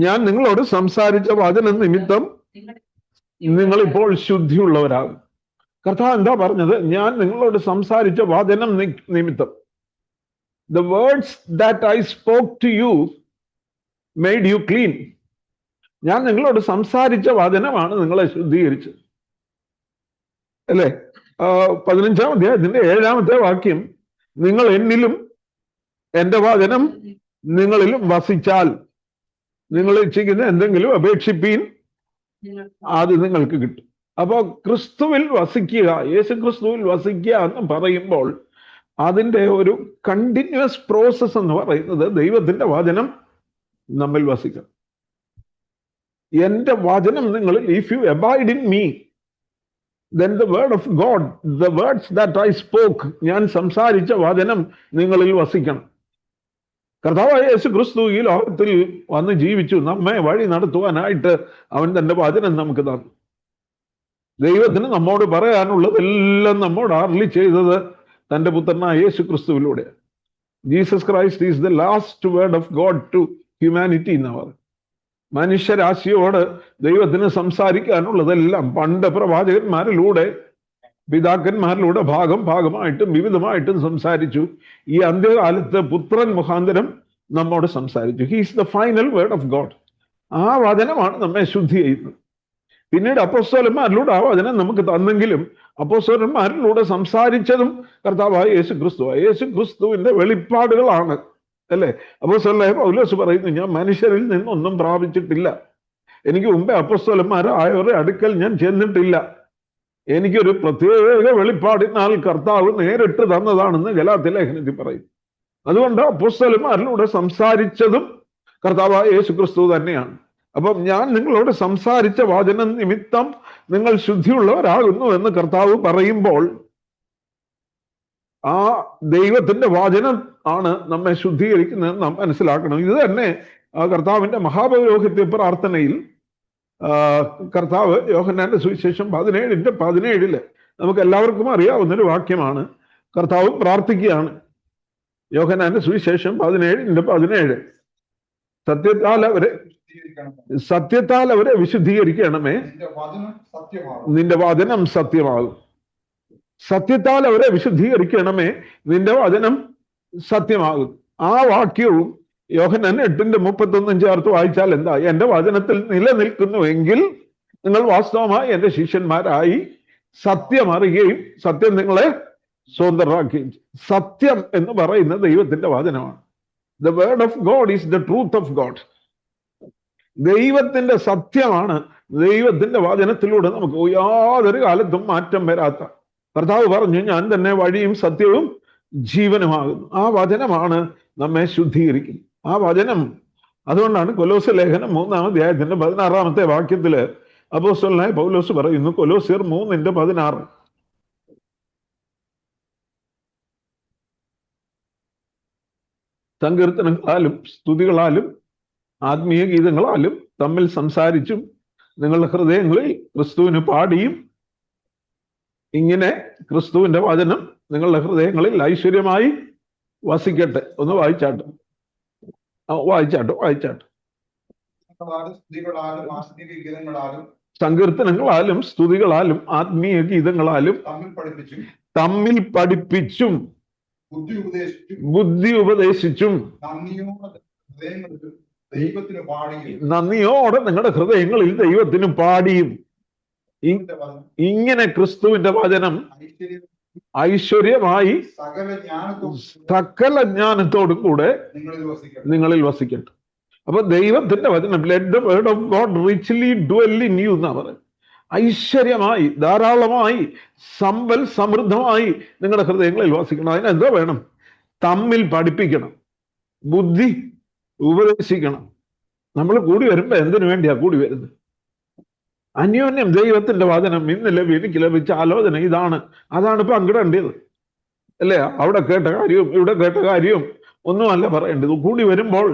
ഞാൻ നിങ്ങളോട് സംസാരിച്ച വചന നിമിത്തം നിങ്ങൾ ഇപ്പോൾ ശുദ്ധിയുള്ളവരാകും. കർത്താവ് എന്താ പറഞ്ഞത്? ഞാൻ നിങ്ങളോട് സംസാരിച്ച വചനം നിമിത്തം. The words that I spoke to you made you clean. ഞാൻ നിങ്ങളോട് സംസാരിച്ച വചനമാണ് നിങ്ങളെ ശുദ്ധീകരിച്ചത്, അല്ലേ? 15-ാം അധ്യായത്തിന്റെ 7-ാമത്തെ വാക്യം, നിങ്ങൾ എന്നിലും എന്റെ വചനം നിങ്ങളിലും വസിച്ചാൽ നിങ്ങൾ ഇച്ഛിക്കുന്ന എന്തെങ്കിലും അപേക്ഷിപ്പീൻ, അത് നിങ്ങൾക്ക് കിട്ടും. അപ്പോ ക്രിസ്തുവിൽ വസിക്കുക, യേശു ക്രിസ്തുവിൽ വസിക്കുക എന്ന് പറയുമ്പോൾ അതിൻ്റെ ഒരു കണ്ടിന്യൂസ് പ്രോസസ് എന്ന് പറയുന്നത് ദൈവത്തിന്റെ വചനം നമ്മിൽ വസിക്കണം. എന്റെ വചനം നിങ്ങളിൽ, if you abide in me, then the word of God, the words that I spoke, ഞാൻ സംസാരിച്ച വചനം നിങ്ങളിൽ വസിക്കണം. കർത്താവായ യേശു ക്രിസ്തു ഈ ലോകത്തിൽ വന്ന് ജീവിച്ചു, നമ്മെ വഴി നടത്തുവാനായിട്ട് അവൻ തന്റെ വചനം നമുക്ക് തന്നു. ദൈവത്തിന് നമ്മോട് പറയാനുള്ളതെല്ലാം നമ്മോട് അരുളി ചെയ്തത് തന്റെ പുത്രനായ യേശു ക്രിസ്തുവിലൂടെ. Jesus Christ is the last word of God to humanity എന്നവർ. മനുഷ്യരാശിയോട് ദൈവത്തിന് സംസാരിക്കാനുള്ളതെല്ലാം പണ്ട് പ്രവാചകന്മാരിലൂടെ, പിതാക്കന്മാരിലൂടെ ഭാഗമായിട്ടും വിവിധമായിട്ടും സംസാരിച്ചു. ഈ അന്ത്യകാലത്ത് പുത്രൻ മുഖാന്തരം നമ്മോട് സംസാരിച്ചു. He's the final word of God. ആ വചനമാണ് നമ്മെ ശുദ്ധി ചെയ്യുന്നത്. പിന്നീട് അപ്പോസ്തലന്മാരിലൂടെ ആ വചനം നമുക്ക് തന്നെങ്കിലും അപ്പോസ്തലന്മാരിലൂടെ സംസാരിച്ചതും കർത്താവായ യേശു ക്രിസ്തു. യേശു ക്രിസ്തുവിന്റെ വെളിപ്പാടുകളാണ്, അല്ലേ? അപ്പോസ്തലനായ പൗലോസ് പറയുന്നു, ഞാൻ മനുഷ്യരിൽ നിന്നൊന്നും പ്രാപിച്ചിട്ടില്ല, എനിക്ക് മുമ്പേ അപ്പോസ്തലന്മാരായവരുടെ അടുക്കൽ ഞാൻ ചെന്നിട്ടില്ല, എനിക്കൊരു പ്രത്യേക വെളിപ്പാടിനാൽ കർത്താവ് നേരിട്ട് തന്നതാണെന്ന് ഗലാത്യ ലേഖനത്തിൽ പറയും. അതുകൊണ്ട് അപ്പോസ്തലന്മാരിലൂടെ സംസാരിച്ചതും കർത്താവായ യേശു ക്രിസ്തു തന്നെയാണ്. അപ്പം ഞാൻ നിങ്ങളോട് സംസാരിച്ച വചനം നിമിത്തം നിങ്ങൾ ശുദ്ധിയുള്ളവരാകുന്നു എന്ന് കർത്താവ് പറയുമ്പോൾ ആ ദൈവത്തിന്റെ വചനം ആണ് നമ്മെ ശുദ്ധീകരിക്കുന്നതെന്ന് നാം മനസ്സിലാക്കണം. ഇത് തന്നെ കർത്താവിന്റെ മഹാപൗരോഹിത്യ പ്രാർത്ഥനയിൽ കർത്താവ് യോഹന്നാന്റെ സുവിശേഷം 17:17 നമുക്ക് എല്ലാവർക്കും അറിയാവുന്നൊരു വാക്യമാണ്. കർത്താവ് പ്രാർത്ഥിക്കുകയാണ്. യോഹന്നാന്റെ സുവിശേഷം 17:17, സത്യത്താൽ അവരെ വിശുദ്ധീകരിക്കണമേ, നിന്റെ വചനം സത്യമാകും. സത്യത്താൽ അവരെ വിശുദ്ധീകരിക്കണമേ, നിന്റെ വചനം സത്യമാകും. ആ വാക്യവും യോഹന്നാൻ 8:31 ചേർത്ത് വായിച്ചാൽ എന്താ? എന്റെ വചനത്തിൽ നിലനിൽക്കുന്നുവെങ്കിൽ നിങ്ങൾ വാസ്തവമായി എന്റെ ശിഷ്യന്മാരായി സത്യം അറിയുകയും സത്യം നിങ്ങളെ സ്വതന്ത്രരാക്കുകയും ചെയ്യും. സത്യം എന്ന് പറയുന്നത് ദൈവത്തിന്റെ വചനമാണ്. The word of God is the truth of God. ദൈവത്തിന്റെ സത്യമാണ് ദൈവത്തിന്റെ വചനത്തിലൂടെ നമുക്ക് യാതൊരു കാലത്തും മാറ്റം വരാത്ത. കർത്താവ് പറഞ്ഞു, ഞാൻ തന്നെ വഴിയും സത്യവും ജീവനുമാകുന്നു. ആ വചനമാണ് നമ്മെ ശുദ്ധീകരിക്കുന്നത്. ആ വചനം, അതുകൊണ്ടാണ് കൊലോസ്യ ലേഖനം 3-ാം അധ്യായത്തിന്റെ 16-ാമത്തെ വാക്യത്തില് അപ്പോസ്തലനായ പൗലോസ് പറയുന്നു, കൊലോസ്യർ 3:16, സങ്കീർത്തനങ്ങളാലും സ്തുതികളാലും ആത്മീയ ഗീതങ്ങളാലും തമ്മിൽ സംസാരിച്ചും നിങ്ങളുടെ ഹൃദയങ്ങളിൽ ക്രിസ്തുവിന് പാടിയും ഇങ്ങനെ ക്രിസ്തുവിന്റെ വചനം നിങ്ങളുടെ ഹൃദയങ്ങളിൽ ഐശ്വര്യമായി വസിക്കട്ടെ. ഒന്ന് വായിച്ചാട്ടെ. സങ്കീർത്തനങ്ങളാലും സ്തുതികളാലും ആത്മീയ ഗീതങ്ങളാലും തമ്മിൽ പഠിപ്പിച്ചും ബുദ്ധി ഉപദേശിച്ചും നന്ദിയോടെ നിങ്ങളുടെ ഹൃദയങ്ങളിൽ ദൈവത്തിന് പാടിയും ഇങ്ങനെ ക്രിസ്തുവിന്റെ വചനം ഐശ്വര്യമായി സകല ജ്ഞാനത്തോടും കൂടെ നിങ്ങളിൽ വസിക്കട്ടെ. അപ്പൊ ദൈവത്തിന്റെ വചനം, let the word of God richly dwell in you എന്നാ പറയുന്നത്. ഐശ്വര്യമായി, ധാരാളമായി, സമ്പൽ സമൃദ്ധമായി നിങ്ങളുടെ ഹൃദയങ്ങളിൽ വസിക്കണം. അതിനെന്തോ വേണം? തമ്മിൽ പഠിപ്പിക്കണം, ബുദ്ധി ഉപദേശിക്കണം. നമ്മൾ കൂടി വരുമ്പോ എന്തിനു വേണ്ടിയാ കൂടി വരുന്നത്? അന്യോന്യം ദൈവത്തിന്റെ വചനം എനിക്ക് ലഭിച്ച ആലോചന ഇതാണ്, അതാണ് പങ്കിടേണ്ടത്, അല്ലേ? അവിടെ കേട്ട കാര്യവും ഇവിടെ കേട്ട കാര്യവും ഒന്നുമല്ല പറയേണ്ടത്. കൂടി വരുമ്പോൾ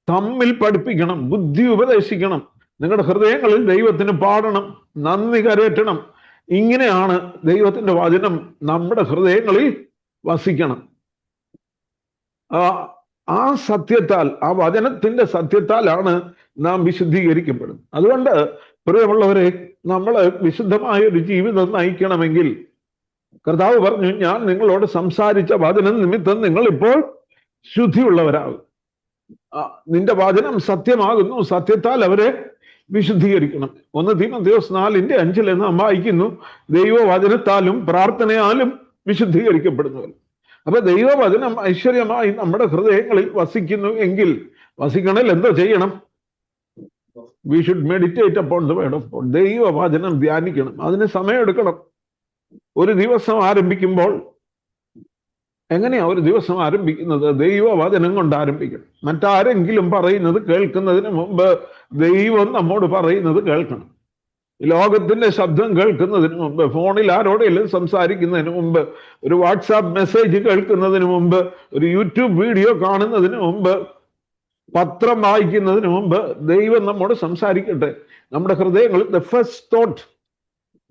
തമ്മിൽ പഠിപ്പിക്കണം, ബുദ്ധി ഉപദേശിക്കണം, നിങ്ങളുടെ ഹൃദയങ്ങളിൽ ദൈവത്തിന് പാടണം, നന്ദി കരയറ്റണം. ഇങ്ങനെയാണ് ദൈവത്തിന്റെ വചനം നമ്മുടെ ഹൃദയങ്ങളിൽ വസിക്കണം. ആ സത്യത്താൽ, ആ വചനത്തിന്റെ സത്യത്താലാണ് നാം വിശുദ്ധീകരിക്കപ്പെടുന്നത്. അതുകൊണ്ട് പ്രിയമുള്ളവരെ, നമ്മൾ വിശുദ്ധമായ ഒരു ജീവിതം നയിക്കണമെങ്കിൽ കർത്താവ് പറഞ്ഞു, ഞാൻ നിങ്ങളോട് സംസാരിച്ച വചനം നിമിത്തം നിങ്ങൾ ഇപ്പോൾ ശുദ്ധിയുള്ളവരാകും. നിന്റെ വചനം സത്യമാകുന്നു, സത്യത്താൽ അവരെ വിശുദ്ധീകരിക്കണം. 1 തീമോഥെയോസ് 4:5 നാം വായിക്കുന്നു, ദൈവവചനത്താലും പ്രാർത്ഥനയാലും വിശുദ്ധീകരിക്കപ്പെടുന്നവർ. അപ്പൊ ദൈവവചനം ഐശ്വര്യമായി നമ്മുടെ ഹൃദയങ്ങളിൽ വസിക്കുന്നു എങ്കിൽ, വസിക്കണേൽ എന്തോ ചെയ്യണം? We should meditate upon the word of God. ദൈവവചനം ധ്യാനിക്കണം, അതിന് സമയമെടുക്കണം. ഒരു ദിവസം ആരംഭിക്കുമ്പോൾ എങ്ങനെയാ ഒരു ദിവസം ആരംഭിക്കുന്നത്? ദൈവവചനം കൊണ്ട് ആരംഭിക്കണം. മറ്റാരെങ്കിലും പറയുന്നത് കേൾക്കുന്നതിന് മുമ്പ് ദൈവം നമ്മോട് പറയുന്നത് കേൾക്കണം. ലോകത്തിന്റെ ശബ്ദം കേൾക്കുന്നതിന് മുമ്പ്, ഫോണിൽ ആരോടെങ്കിലും സംസാരിക്കുന്നതിന് മുമ്പ്, ഒരു വാട്സാപ്പ് മെസ്സേജ് കേൾക്കുന്നതിന് മുമ്പ്, ഒരു യൂട്യൂബ് വീഡിയോ കാണുന്നതിന് മുമ്പ്, പത്രം വായിക്കുന്നതിന് മുമ്പ് ദൈവം നമ്മോട് സംസാരിക്കട്ടെ. നമ്മുടെ ഹൃദയങ്ങളിൽ ദ ഫസ്റ്റ് തോട്ട്,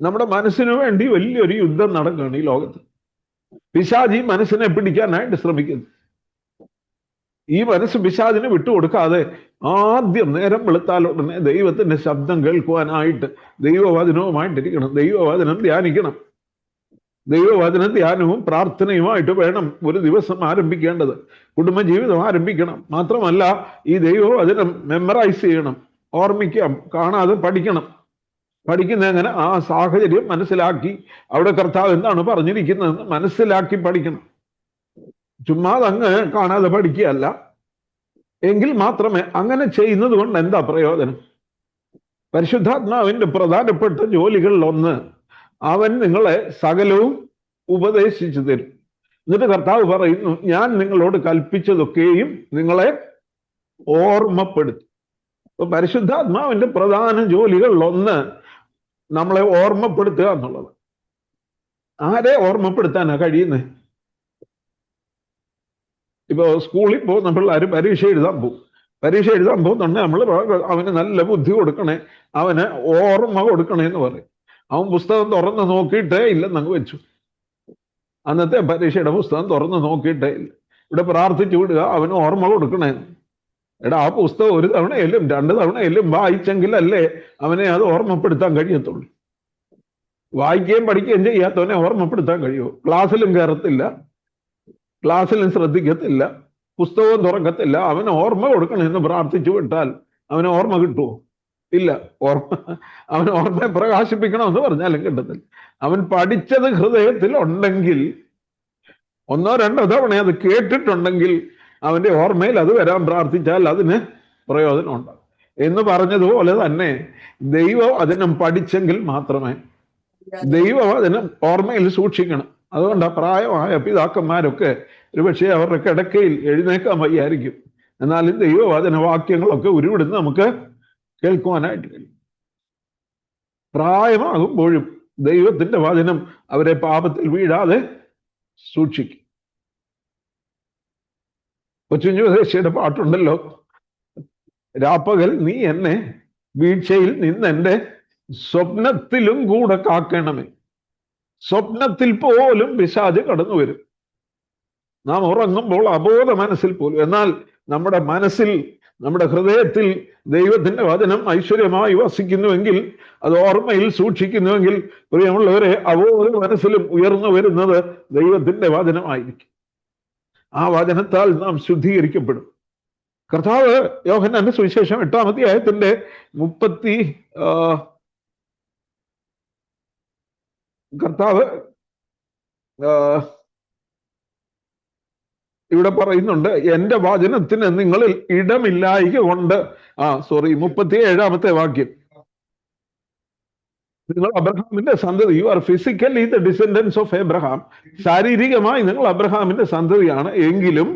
നമ്മുടെ മനസ്സിന് വേണ്ടി വലിയൊരു യുദ്ധം നടക്കുകയാണ് ഈ ലോകത്ത്. പിശാചി മനസ്സിനെ പിടിക്കാനായിട്ട് ശ്രമിക്കുന്നു. ഈ മനസ്സ് പിശാചിനെ വിട്ടുകൊടുക്കാതെ ആദ്യം നേരം വെളുത്താൽ ഉടനെ ദൈവത്തിന്റെ ശബ്ദം കേൾക്കുവാനായിട്ട് ദൈവവചനവുമായിട്ടിരിക്കണം. ദൈവവചനം ധ്യാനിക്കണം. ദൈവവചന ധ്യാനവും പ്രാർത്ഥനയുമായിട്ട് വേണം ഒരു ദിവസം ആരംഭിക്കേണ്ടത്. കുടുംബജീവിതം ആരംഭിക്കണം. മാത്രമല്ല, ഈ ദൈവവചനം മെമ്മറൈസ് ചെയ്യണം, ഓർമ്മിക്കാം, കാണാതെ പഠിക്കണം. പഠിക്കുന്ന എങ്ങനെ? ആ സാഹചര്യം മനസ്സിലാക്കി, അവിടെ കർത്താവ് എന്താണ് പറഞ്ഞിരിക്കുന്നതെന്ന് മനസ്സിലാക്കി പഠിക്കണം. ചുമ്മാതെ അങ്ങ് കാണാതെ പഠിക്കുകയല്ല. എങ്കിൽ മാത്രമേ, അങ്ങനെ ചെയ്യുന്നത് കൊണ്ട് എന്താ പ്രയോജനം? പരിശുദ്ധാത്മാവിന്റെ പ്രധാനപ്പെട്ട ജോലികളിൽ ഒന്ന്, അവൻ നിങ്ങളെ സകലവും ഉപദേശിച്ചു തരും. എന്നിട്ട് കർത്താവ് പറയുന്നു, ഞാൻ നിങ്ങളോട് കൽപ്പിച്ചതൊക്കെയും നിങ്ങളെ ഓർമ്മപ്പെടുത്തും. അപ്പൊ പരിശുദ്ധാത്മാവിന്റെ പ്രധാന ജോലികളിൽ ഒന്ന് നമ്മളെ ഓർമ്മപ്പെടുത്തുക എന്നുള്ളത്. ആരെ ഓർമ്മപ്പെടുത്താനാ കഴിയുന്നത്? ഇപ്പൊ സ്കൂളിൽ പോകുന്ന പിള്ളേർ പരീക്ഷ എഴുതാൻ പോകും. പരീക്ഷ എഴുതാൻ പോകുന്നുണ്ടെങ്കിൽ നമ്മൾ അവന് നല്ല ബുദ്ധി കൊടുക്കണേ, അവന് ഓർമ്മ കൊടുക്കണേ എന്ന് പറയും. അവൻ പുസ്തകം തുറന്ന് നോക്കിയിട്ടേ ഇല്ലെന്നങ്ങ് വെച്ചു. അന്നത്തെ പരീക്ഷയുടെ പുസ്തകം തുറന്ന് നോക്കിയിട്ടേ ഇല്ല. ഇവിടെ പ്രാർത്ഥിച്ചു വിടുക, അവന് ഓർമ്മ കൊടുക്കണേ. എടാ, ആ പുസ്തകം ഒരു തവണയെങ്കിലും 2 തവണയെങ്കിലും വായിച്ചെങ്കിലല്ലേ അവനെ അത് ഓർമ്മപ്പെടുത്താൻ കഴിയത്തുള്ളൂ. വായിക്കുകയും പഠിക്കുകയും ചെയ്യാത്തവനെ ഓർമ്മപ്പെടുത്താൻ കഴിയുമോ? ക്ലാസ്സിലും കയറത്തില്ല, ക്ലാസ്സിലും ശ്രദ്ധിക്കത്തില്ല, പുസ്തകവും തുറക്കത്തില്ല. അവന് ഓർമ്മ കൊടുക്കണമെന്ന് പ്രാർത്ഥിച്ചു വിട്ടാൽ അവന് ഓർമ്മ കിട്ടുമോ? ഇല്ല. അവന് ഓർമ്മയെ പ്രകാശിപ്പിക്കണമെന്ന് പറഞ്ഞാലും കിട്ടത്തില്ല. അവൻ പഠിച്ചത് ഹൃദയത്തിൽ ഉണ്ടെങ്കിൽ, 1 2 തവണ അത് കേട്ടിട്ടുണ്ടെങ്കിൽ അവന്റെ ഓർമ്മയിൽ അത് വരാൻ പ്രാർത്ഥിച്ചാൽ അതിന് പ്രയോജനം ഉണ്ടാകും. എന്ന് പറഞ്ഞതുപോലെ തന്നെ ദൈവവചനം പഠിച്ചെങ്കിൽ മാത്രമേ ദൈവവചനം ഓർമ്മയിൽ സൂക്ഷിക്കണം. അതുകൊണ്ട് പ്രായമായ പിതാക്കന്മാരൊക്കെ ഒരുപക്ഷെ അവരുടെ കിടക്കയിൽ എഴുന്നേക്കാൻ വയ്യായിരിക്കും. എന്നാലും ദൈവവചന വാക്യങ്ങളൊക്കെ ഉരുവിടുന്ന് നമുക്ക് കേൾക്കുവാനായിട്ട് കഴിയും. പ്രായമാകുമ്പോഴും ദൈവത്തിന്റെ വചനം അവരെ പാപത്തിൽ വീഴാതെ സൂക്ഷിക്കും. കൊച്ചുഞ്ഞുദേശിയുടെ പാട്ടുണ്ടല്ലോ, രാപ്പകൽ നീ എന്നെ വീഴ്ചയിൽ നിന്ന് എൻ്റെ സ്വപ്നത്തിലും കൂടെ കാക്കണമേ. സ്വപ്നത്തിൽ പോലും പിശാച് കടന്നു വരും. നാം ഉറങ്ങുമ്പോൾ അബോധ മനസ്സിൽ പോലും. എന്നാൽ നമ്മുടെ മനസ്സിൽ, നമ്മുടെ ഹൃദയത്തിൽ ദൈവത്തിന്റെ വചനം ഐശ്വര്യമായി വസിക്കുന്നുവെങ്കിൽ, അത് ഓർമ്മയിൽ സൂക്ഷിക്കുന്നുവെങ്കിൽ, പ്രിയമുള്ളവരെ, അബോധ മനസ്സിലും ഉയർന്നു വരുന്നത് ദൈവത്തിന്റെ വചനമായിരിക്കും. ആ വചനത്താൽ നാം ശുദ്ധീകരിക്കപ്പെടും. കർത്താവ് യോഹന്നാന്റെ സുവിശേഷം 8-ാം അധ്യായത്തിന്റെ കർത്താവ് ഇവിടെ പറയുന്നുണ്ട്, എന്റെ വചനത്തിന് നിങ്ങളിൽ ഇടമില്ലായ്ക കൊണ്ട് 37-ാമത്തെ വാക്യം, നിങ്ങൾ അബ്രഹാമിന്റെ സന്തതി, you are physically the descendants of Abraham. ശാരീരികമായി നിങ്ങൾ അബ്രഹാമിന്റെ സന്തതിയാണ്, എങ്കിലും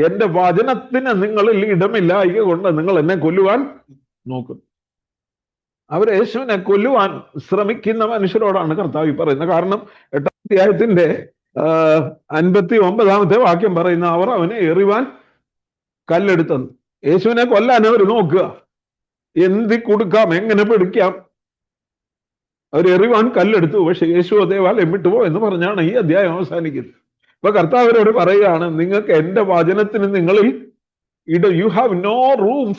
എന്റെ വചനത്തിന് നിങ്ങളിൽ ഇടമില്ലായ്ക കൊണ്ട് നിങ്ങൾ എന്നെ കൊല്ലുവാൻ നോക്കുന്നു. അവർ യേശുവിനെ കൊല്ലുവാൻ ശ്രമിക്കുന്ന മനുഷ്യരോടാണ് കർത്താവ് പറയുന്നത്. കാരണം 8-ാം അധ്യായത്തിന്റെ 59-ാമത്തെ വാക്യം പറയുന്ന, അവർ അവനെ എറിവാൻ കല്ലെടുത്തെന്ന്. യേശുവിനെ കൊല്ലാൻ അവർ നോക്കുക, എന്തി കൊടുക്കാം, എങ്ങനെ പിടിക്കാം. അവർ എറിവാൻ കല്ലെടുത്തു. പക്ഷെ യേശു ദേവാലയം വിട്ടുപോ എന്ന് പറഞ്ഞാണ് ഈ അധ്യായം അവസാനിക്കുന്നത്. അപ്പൊ കർത്താവരോട് പറയുകയാണ്, നിങ്ങൾക്ക് എന്റെ വചനത്തിന് നിങ്ങളിൽ you have no room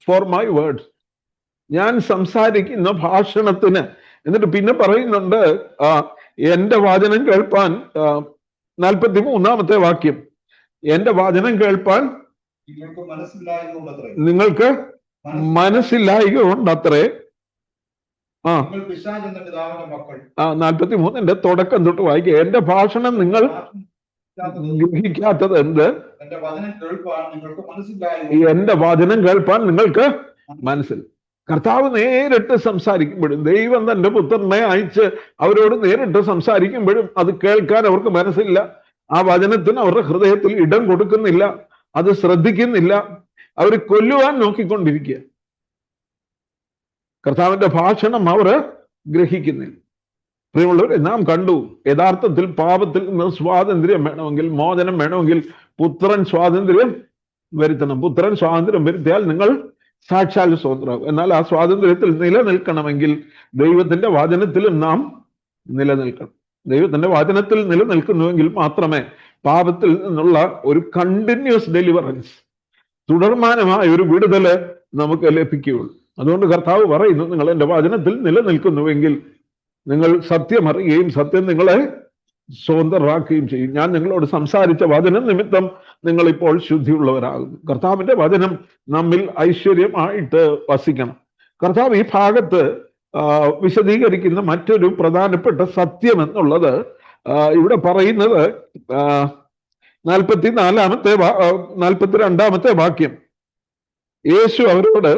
for my words. ഞാൻ സംസാരിക്കുന്ന ഭാഷണത്തിന്. എന്നിട്ട് പിന്നെ പറയുന്നുണ്ട്, എന്റെ വചനം കേൾപ്പാൻ, 43-ാമത്തെ വാക്യം, എന്റെ വചനം കേൾപ്പാൻ നിങ്ങൾക്ക് മനസ്സില്ലായ്ക കൊണ്ടത്രേ. 43-ന്റെ തുടക്കം തൊട്ട് വായിക്കുക. എന്റെ ഭാഷണം നിങ്ങൾ ഗ്രഹിക്കാത്തത് എന്ത്? എന്റെ വചനം കേൾപ്പാൻ നിങ്ങൾക്ക് മനസ്സിൽ. കർത്താവ് നേരിട്ട് സംസാരിക്കുമ്പോഴും, ദൈവം തന്റെ പുത്രനെ അയച്ച് അവരോട് നേരിട്ട് സംസാരിക്കുമ്പോഴും അത് കേൾക്കാൻ അവർക്ക് മനസ്സില്ല. ആ വചനത്തിന് അവരുടെ ഹൃദയത്തിൽ ഇടം കൊടുക്കുന്നില്ല, അത് ശ്രദ്ധിക്കുന്നില്ല. അവർ കൊല്ലുവാൻ നോക്കിക്കൊണ്ടിരിക്കുക. കർത്താവിന്റെ ഭാഷണം അവർ ഗ്രഹിക്കുന്നില്ല. പ്രിയമുള്ളവരെ, നാം കണ്ടു, യഥാർത്ഥത്തിൽ പാപത്തിൽ നിന്ന് സ്വാതന്ത്ര്യം വേണമെങ്കിൽ, മോചനം വേണമെങ്കിൽ പുത്രൻ സ്വാതന്ത്ര്യം വരുത്തണം. പുത്രൻ സ്വാതന്ത്ര്യം വരുത്തിയാൽ നിങ്ങൾ സാക്ഷാൽ സ്വതന്ത്രമാകും. എന്നാൽ ആ സ്വാതന്ത്ര്യത്തിൽ നിലനിൽക്കണമെങ്കിൽ ദൈവത്തിന്റെ വചനത്തിലും നാം നിലനിൽക്കണം. ദൈവത്തിന്റെ വചനത്തിൽ നിലനിൽക്കുന്നുവെങ്കിൽ മാത്രമേ പാപത്തിൽ നിന്നുള്ള ഒരു കണ്ടിന്യൂസ് ഡെലിവറൻസ്, തുടർമാനമായ ഒരു വിടുതല് നമുക്ക് ലഭിക്കുകയുള്ളൂ. അതുകൊണ്ട് കർത്താവ് പറയുന്നു, നിങ്ങൾ എൻ്റെ വചനത്തിൽ നിലനിൽക്കുന്നുവെങ്കിൽ നിങ്ങൾ സത്യം അറിയുകയും സത്യം നിങ്ങളെ സ്വതന്ത്രരാക്കുകയും ചെയ്യും. ഞാൻ നിങ്ങളോട് സംസാരിച്ച വചനം നിമിത്തം നിങ്ങൾ ഇപ്പോൾ ശുദ്ധിയുള്ളവരാകുന്നു. കർത്താവിന്റെ വചനം നമ്മിൽ ഐശ്വര്യമായിട്ട് വസിക്കണം. കർത്താവ് ഈ ഭാഗത്ത് വിശദീകരിക്കുന്ന മറ്റൊരു പ്രധാനപ്പെട്ട സത്യം എന്നുള്ളത് ഇവിടെ പറയുന്നത് 42-ാമത്തെ വാക്യം. യേശു അവരോട്,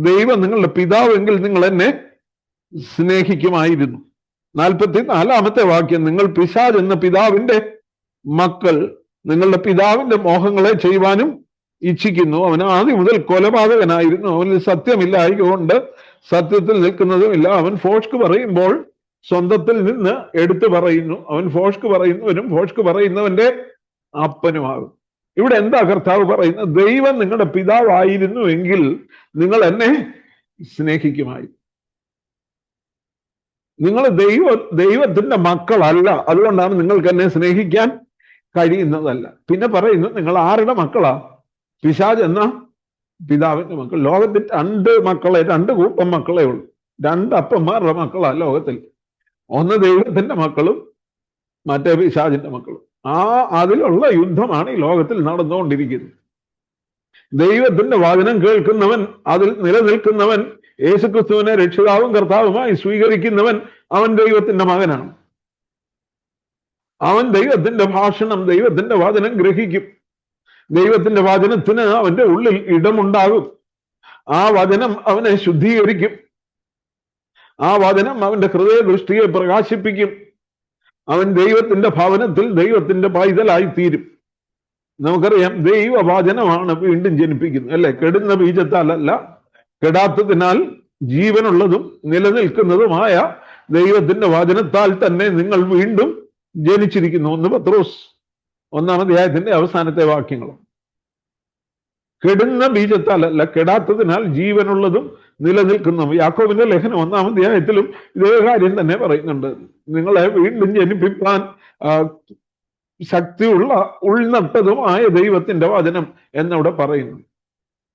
ദൈവം നിങ്ങളുടെ പിതാവെങ്കിൽ നിങ്ങൾ എന്നെ സ്നേഹിക്കുമായിരുന്നു. 44-ാമത്തെ വാക്യം, നിങ്ങൾ പിശാച് എന്ന പിതാവിന്റെ മക്കൾ, നിങ്ങളുടെ പിതാവിന്റെ മോഹങ്ങളെ ചെയ്യുവാനും ഇച്ഛിക്കുന്നു. അവൻ ആദ്യം മുതൽ കൊലപാതകനായിരുന്നു. അവനിൽ സത്യമില്ലായതുകൊണ്ട് സത്യത്തിൽ നിൽക്കുന്നതുമില്ല. അവൻ ഫോഷ്ക്ക് പറയുമ്പോൾ സ്വന്തത്തിൽ നിന്ന് എടുത്തു പറയുന്നു. അവൻ ഫോഷ്ക്ക് പറയുന്നവനും ഫോഷ്ക്ക് പറയുന്നവന്റെ അപ്പനുമാകും. ഇവിടെ എന്താ കർത്താവ് പറയുന്നത്? ദൈവം നിങ്ങളുടെ പിതാവായിരുന്നു എങ്കിൽ നിങ്ങൾ എന്നെ സ്നേഹിക്കുമായി. നിങ്ങൾ ദൈവത്തിന്റെ മക്കളല്ല, അതുകൊണ്ടാണ് നിങ്ങൾക്ക് എന്നെ സ്നേഹിക്കാൻ കഴിയുന്നതല്ല. പിന്നെ പറയുന്നു, നിങ്ങൾ ആരുടെ മക്കളാ? പിശാച് എന്ന പിതാവിന്റെ മക്കൾ. ലോകത്തിൽ രണ്ട് കൂട്ടം മക്കളെ ഉള്ളൂ. രണ്ട് അപ്പന്മാരുടെ മക്കളാ ലോകത്തിൽ. ഒന്ന് ദൈവത്തിന്റെ മക്കളും മറ്റേ പിശാചിന്റെ മക്കളും. അതിലുള്ള യുദ്ധമാണ് ഈ ലോകത്തിൽ നടന്നുകൊണ്ടിരിക്കുന്നത്. ദൈവത്തിന്റെ വചനം കേൾക്കുന്നവൻ, അതിൽ നിലനിൽക്കുന്നവൻ, യേശുക്രിസ്തുവിനെ രക്ഷിതാവും കർത്താവുമായി സ്വീകരിക്കുന്നവൻ, അവൻ ദൈവത്തിന്റെ മകനാണ്. അവൻ ദൈവത്തിന്റെ ഭാഷണം, ദൈവത്തിന്റെ വചനം ഗ്രഹിക്കും. ദൈവത്തിന്റെ വചനത്തിന് അവന്റെ ഉള്ളിൽ ഇടമുണ്ടാകും. ആ വചനം അവനെ ശുദ്ധീകരിക്കും. ആ വചനം അവന്റെ ഹൃദയ ദൃഷ്ടിയെ പ്രകാശിപ്പിക്കും. അവൻ ദൈവത്തിന്റെ ഭവനത്തിൽ ദൈവത്തിന്റെ പൈതലായി തീരും. നമുക്കറിയാം, ദൈവവചനമാണ് വീണ്ടും ജനിപ്പിക്കുന്നത്, അല്ലെ? കെടുന്ന ബീജത്താലല്ല, കെടാത്തതിനാൽ ജീവനുള്ളതും നിലനിൽക്കുന്നതുമായ ദൈവത്തിന്റെ വചനത്താൽ തന്നെ നിങ്ങൾ വീണ്ടും ജനിച്ചിരിക്കുന്നു. 1 പത്രോസ് 1-ാം അധ്യായത്തിന്റെ അവസാനത്തെ വാക്യങ്ങളും. കെടുന്ന ബീജത്താലല്ല, കെടാത്തതിനാൽ ജീവനുള്ളതും നിലനിൽക്കുന്നതും. യാക്കോബിന്റെ ലേഖനം 1-ാം അധ്യായത്തിലും ഇതേ കാര്യം തന്നെ പറയുന്നുണ്ട്. നിങ്ങളെ വീണ്ടും ജനിപ്പിക്കാൻ ശക്തിയുള്ള ഉൾനട്ടതുമായ ദൈവത്തിന്റെ വചനം എന്നവിടെ പറയുന്നു.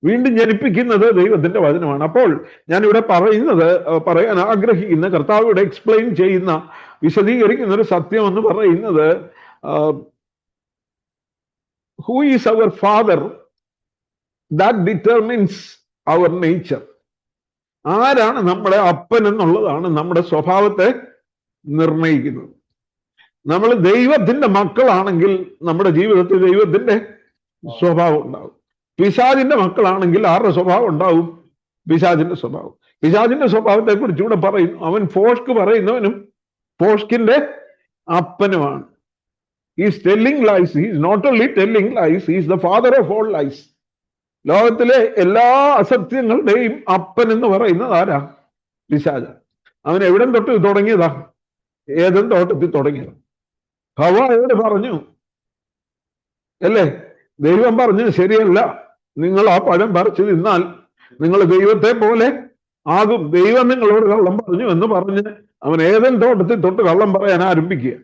വീണ്ടും ജനിപ്പിക്കുന്നത് ദൈവത്തിന്റെ വചനമാണ്. അപ്പോൾ ഞാനിവിടെ പറയാൻ ആഗ്രഹിക്കുന്ന, കർത്താവ് ഇവിടെ എക്സ്പ്ലെയിൻ ചെയ്യുന്ന, വിശദീകരിക്കുന്ന ഒരു സത്യം എന്ന് പറയുന്നത്, who is our father that determines our nature. ആരാണ് നമ്മുടെ അപ്പൻ എന്നുള്ളതാണ് നമ്മുടെ സ്വഭാവത്തെ നിർണയിക്കുന്നത്. നമ്മൾ ദൈവത്തിന്റെ മക്കളാണെങ്കിൽ നമ്മുടെ ജീവിതത്തിൽ ദൈവത്തിന്റെ സ്വഭാവം ഉണ്ടാവും. പിശാചിന്റെ മക്കളാണെങ്കിൽ ആരുടെ സ്വഭാവം ഉണ്ടാവും? പിശാചിന്റെ സ്വഭാവം. പിശാചിന്റെ സ്വഭാവത്തെ കുറിച്ച് ഇവിടെ പറയുന്നു, അവൻ ഫോഷ്ക്ക് പറയുന്നവനും ഫോഷ്കിന്റെ അപ്പനുമാണ്. Is telling lies. Is not only telling lies, is the father of all lies. ലോകത്തിലെ എല്ലാ അസത്യങ്ങളുടെയും അപ്പൻ എന്ന് പറയുന്നത് ആരാ? പിശാച. അവൻ എവിടം തൊട്ട് തുടങ്ങിയതാ? ഏതൻ തോട്ടത്തിൽ തുടങ്ങിയത്. ഹവ്വായോട് പറഞ്ഞു, അല്ലേ? ദൈവം പറഞ്ഞു, ശരിയല്ല, നിങ്ങൾ ആ പഴം പറിച്ചു തിന്നാൽ നിങ്ങൾ ദൈവത്തെ പോലെ ആകും. ദൈവം നിങ്ങളോട് കള്ളം പറഞ്ഞു എന്ന് പറഞ്ഞ് അവൻ ഏതൻ തോട്ടത്തിൽ തൊട്ട് കള്ളം പറയാൻ ആരംഭിക്കുക.